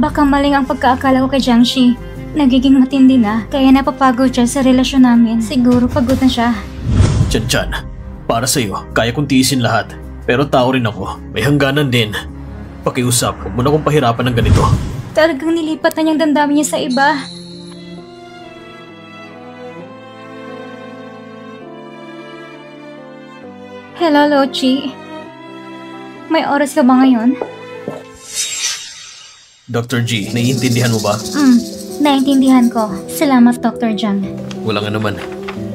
Baka maling ang pagkaakala ko kay Jiangxi. Nagiging matindi na, kaya napapagod siya sa relasyon namin. Siguro pagod na siya. Chan, para sa'yo, kaya kong tiisin lahat. Pero tao rin ako, may hangganan din. Pakiusap, huwag mo na kong pahirapan ng ganito. Talagang nilipat na niyang damdamin niya sa iba. Hello, Lochi. May oras ka ba ngayon? Dr. G, naiintindihan mo ba? Naintindihan ko. Salamat, Dr. Jiang. Walang anuman.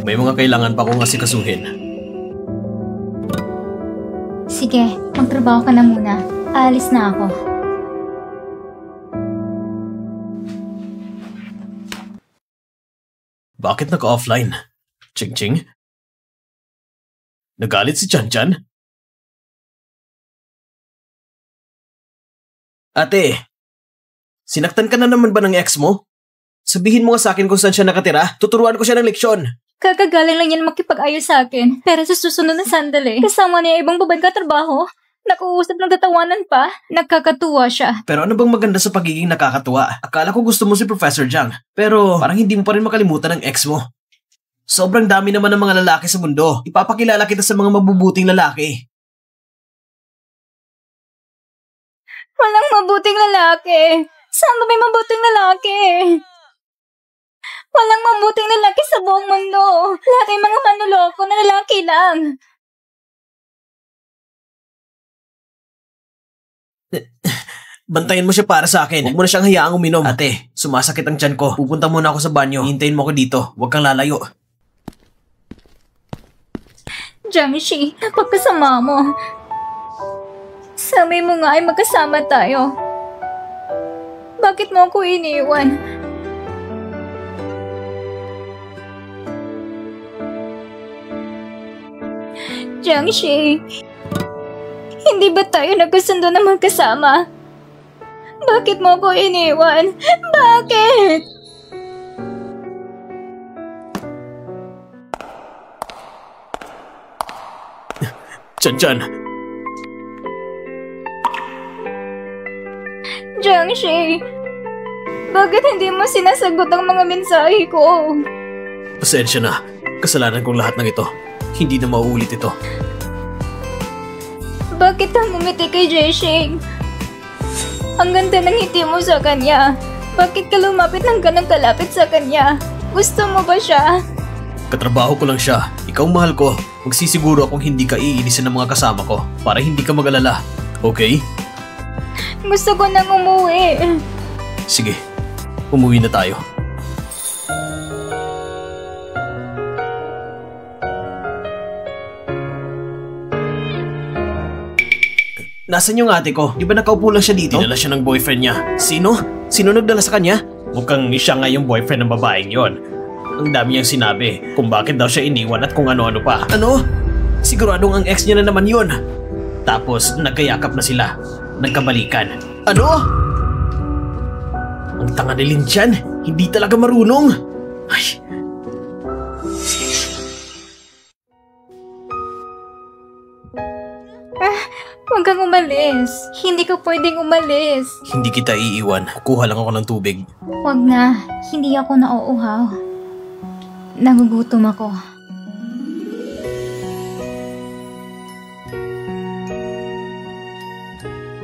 May mga kailangan pa akong asikasuhin. Sige, magtrabaho ka na muna. Aalis na ako. Bakit naka-offline? Ching-ching? Nagalit si Chan-chan? Ate, sinaktan ka na naman ba ng ex mo? Sabihin mo nga sa akin kung saan siya nakatira. Tuturuan ko siya ng leksyon. Kakagaling lang yan makipag-ayos sa akin. Pero sa susunod na sandali, kasama niya ibang babaeng katrabaho. Nakuusap ng tatawanan pa. Nakakatuwa siya. Pero ano bang maganda sa pagiging nakakatuwa? Akala ko gusto mo si Professor Jiang. Pero parang hindi mo pa rin makalimutan ng ex mo. Sobrang dami naman ng mga lalaki sa mundo. Ipapakilala kita sa mga mabubuting lalaki. Walang mabuting lalaki. Saan ba may mabuting lalaki? Walang mabuting lalaki sa buong mundo. Lahat ay mga manloloko na lalaki lang. Bantayan mo siya para sa akin. Huwag mo na siyang hayaang uminom. Ate, sumasakit ang tiyan ko. Pupunta muna ako sa banyo. Hintayin mo ako dito. Huwag kang lalayo. Jiangxi, napagkasama mo. Sabi mo nga ay magkasama tayo. Bakit mo ako iniwan? Jiangxi, hindi ba tayo nagkasundo na magkasama? Bakit mo ako iniwan? Bakit? Chan-chan, Jiangshi, bakit hindi mo sinasagot ang mga mensahe ko? pasensya na. Kasalanan kong lahat ng ito. Hindi na mauulit ito. Bakit ka ngumiti kay Jaeshing? Ang ganda ng ngiti mo sa kanya. Bakit ka lumapit ng ganang kalapit sa kanya? Gusto mo ba siya? Katrabaho ko lang siya. Ikaw mahal ko. Magsisiguro akong hindi ka iinisin ng mga kasama ko para hindi ka mag-alala. Okay? Gusto ko nang umuwi. Sige. Umuwi na tayo. Nasaan yung ate ko? Di ba nakaupo lang siya dito? Dinala siya ng boyfriend niya. Sino? Sino nagdala sa kanya? Mukhang siya nga yung boyfriend ng babaeng yon. Ang dami niyang sinabi kung bakit daw siya iniwan at kung ano-ano pa. Ano? Siguradong ang ex niya na naman yon. Tapos nagkayakap na sila. Nagkabalikan. Ano? Ang tanga ni Lin-chan. Hindi talaga marunong. Ay. Huwag kang umalis. Hindi ka pwedeng umalis. Hindi kita iiwan. Kukuha lang ako ng tubig. Huwag na. Hindi ako nauuhaw. Nagugutom ako.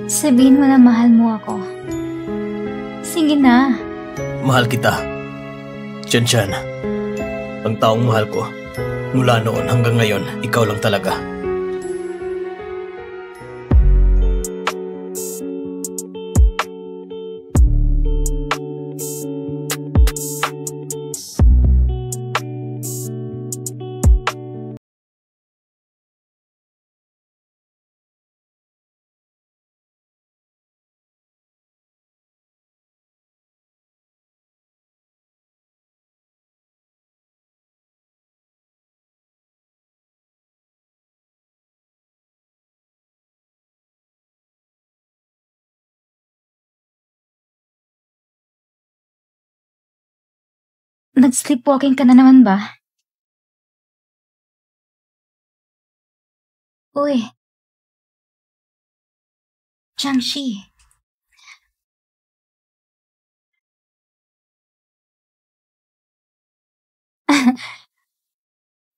Sabihin mo na mahal mo ako. Sige na. Mahal kita. Chan-chan. Ang taong mahal ko. Mula noon hanggang ngayon, ikaw lang talaga. Nag-sleepwalking ka na naman ba? Uy. Jiangshi.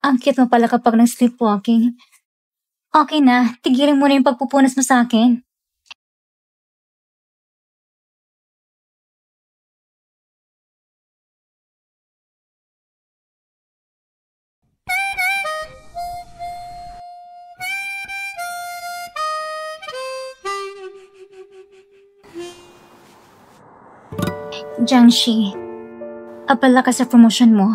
Ang cute mo pala kapag nag-sleepwalking. Okay na, tigilin mo na yung pagpupunas mo sa akin. Jiangshi, abala ka sa promotion mo.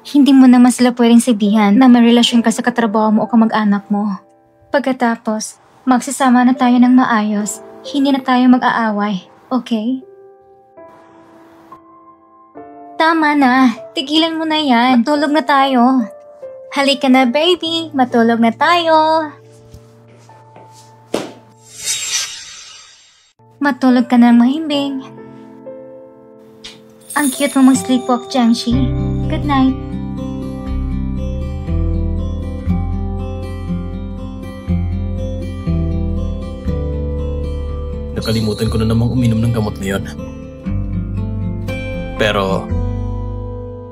Hindi mo naman sila pwedeng sabihan na may relasyon ka sa katrabaho mo o kamag-anak mo. Pagkatapos, magsasama na tayo ng maayos. Hindi na tayo mag-aaway, okay? Tama na, tigilan mo na yan. Matulog na tayo. Halika na baby, matulog na tayo. Matulog ka na mahimbing. Ang cute mo mag-sleepwalk, Jiangshi. Good night. Nakalimutan ko na namang uminom ng gamot ngayon. Pero,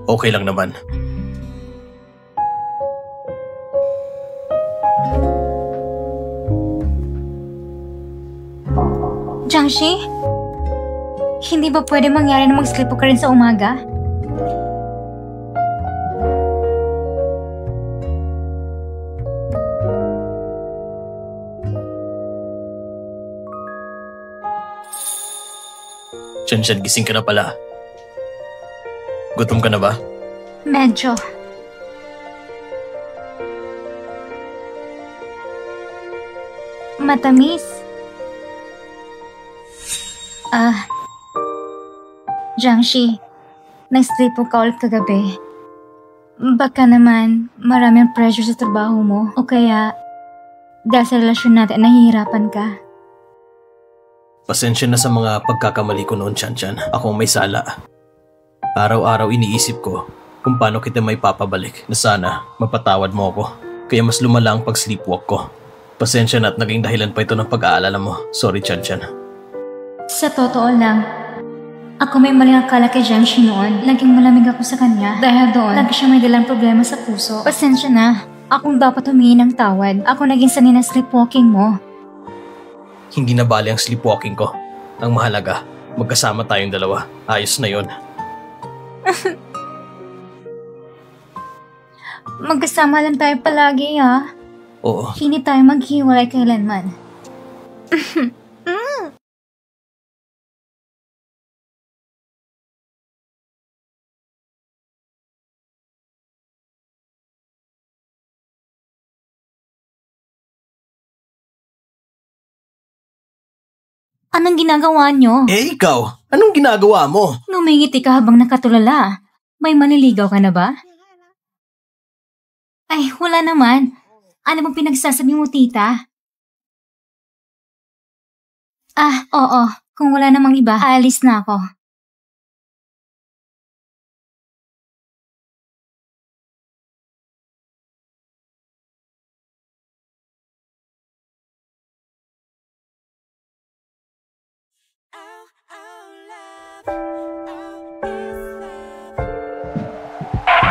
okay lang naman. Jiangshi? Hindi ba pwede mangyari na mag-sleepwalk ka rin sa umaga? Chan-chan, gising ka na pala. Gutom ka na ba? Medyo. Matamis. Jiangshi, nag-sleepwalk ka ulit kagabi. Baka naman maraming pressure sa trabaho mo o kaya dahil sa relasyon natin nahihirapan ka. Pasensya na sa mga pagkakamali ko noon, Chan-chan. Ako may sala. Araw-araw iniisip ko kung paano kita may papabalik na sana mapatawad mo ako. Kaya mas lumala ang pag-sleepwalk ko. Pasensya na at naging dahilan pa ito ng pag-aalala mo. Sorry, Chan-chan. Sa totoo lang, ako may maling akala kay Jiangxi noon. Laging malamig ako sa kanya. Dahil doon, lagi siya may dalang problema sa puso. Pasensya na. Akong dapat humingi ng tawad. Ako naging sanay ng sleepwalking mo. Hindi na bali ang sleepwalking ko. Ang mahalaga, magkasama tayong dalawa. Ayos na yon. Magkasama lang tayo palagi, ha? Oo. Hindi tayo maghiwalay kailanman. Anong ginagawa nyo? Eh, ikaw? Anong ginagawa mo? Numingiti ka habang nakatulala. May maniligaw ka na ba? Ay, wala naman. Ano bang pinagsasabi mo, tita? Ah, oo. Kung wala namang iba, aalis na ako.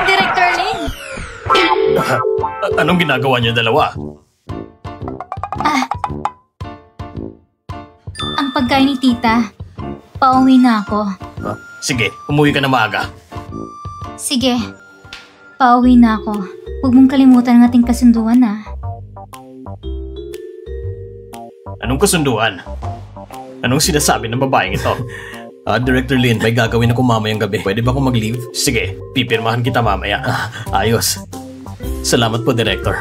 Director Lin! Anong ginagawa niyo dalawa? Ang pagkain ni tita. Pauwi na ako. Sige, umuwi ka na maaga. Sige. Pauwi na ako. Huwag mong kalimutan ang ating kasunduan, ha? Anong kasunduan? Anong sinasabi ng babaeng ito? Director Lin, may gagawin ako mamayang gabi. Pwede ba akong mag-leave? Sige, pipirmahan kita mamaya. Ayos. Salamat po, Director.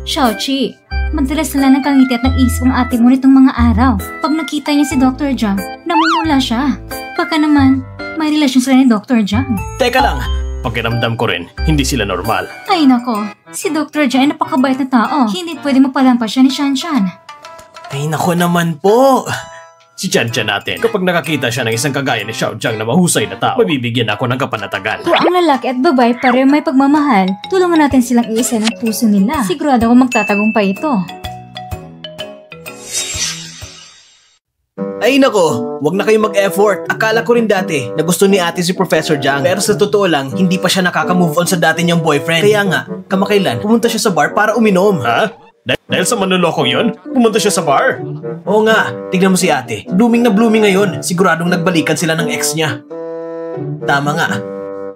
Xiaoqi, madalas na lang nakangiti at nag-iisip ang ate mo nitong mga araw. Pag nakita niya si Dr. Jiang, namumula siya. Baka naman, may relasyon sila ni Dr. Jiang. Teka lang! Pakiramdam ko rin, hindi sila normal. Ay nako, si Dr. Jiang ay napakabait na tao. Hindi pwede mapalampas siya ni Shanshan. Ay nako naman po! Si Chan-chan natin, kapag nakakita siya ng isang kagaya ni Xiao Jiang na mahusay na tao, mabibigyan ako ng kapanatagan. Kung ang lalaki at babae pareho may pagmamahal, tulungan natin silang iisa ng puso nila. Sigurado akong magtatagumpay ito. Ay nako, wag na kayong mag-effort. Akala ko rin dati na gusto ni ate si Professor Jiang. Pero sa totoo lang, hindi pa siya nakaka-move on sa dati niyang boyfriend. Kaya nga, kamakailan, pumunta siya sa bar para uminom. Ha? Dahil sa manlolokong yon, pumunta siya sa bar. Oo nga, tignan mo si ate. Blooming na blooming ngayon. Siguradong nagbalikan sila ng ex niya. Tama nga.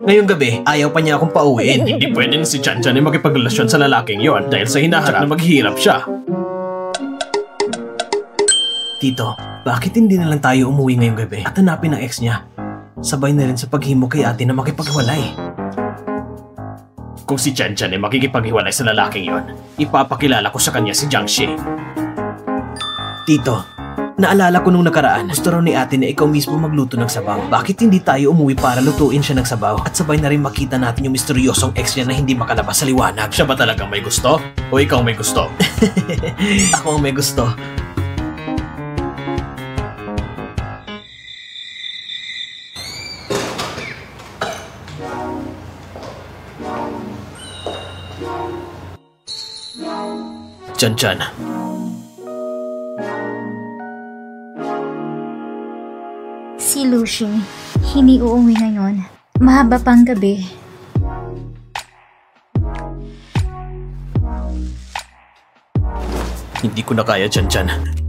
Ngayong gabi, ayaw pa niya akong pauwiin. Hindi pwede na si Chan-chan ay makipagrelasyon sa lalaking yon dahil sa hinaharap na maghihirap siya. Tito, bakit hindi na lang tayo umuwi ngayong gabi at hanapin ang ex niya? Sabay na rin sa paghimo kay ate na makipaghiwalay. Kung si Chan-chan ay makikipaghiwalay sa lalaking yon, ipapakilala ko sa kanya si Jiangxi. Tito, naalala ko nung nakaraan, gusto raw ni ate na ikaw mismo magluto ng sabaw. Bakit hindi tayo umuwi para lutuin siya ng sabaw at sabay na rin makita natin yung misteryosong ex niya na hindi makalabas sa liwanag? Siya ba talagang may gusto? O ikaw may gusto? Ako ang may gusto. Chan-chan. Si Lucy, hindi uuwi ngayon. Mahaba pang gabi. Hindi ko na kaya, Chan-chan.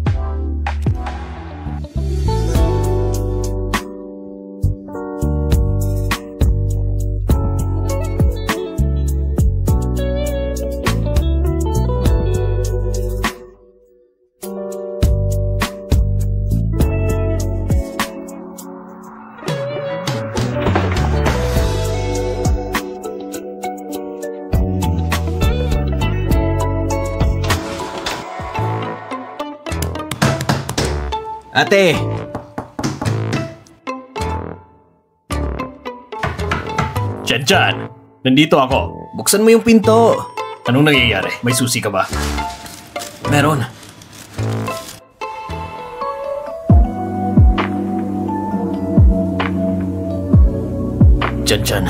Ate! Chan-chan, nandito ako. Buksan mo yung pinto. Anong nangyayari? May susi ka ba? Meron. Chan-chan.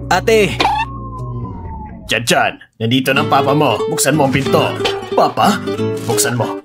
Ate! Tiyan, nandito ng papa mo. Buksan mo ang pinto. Papa? Buksan mo.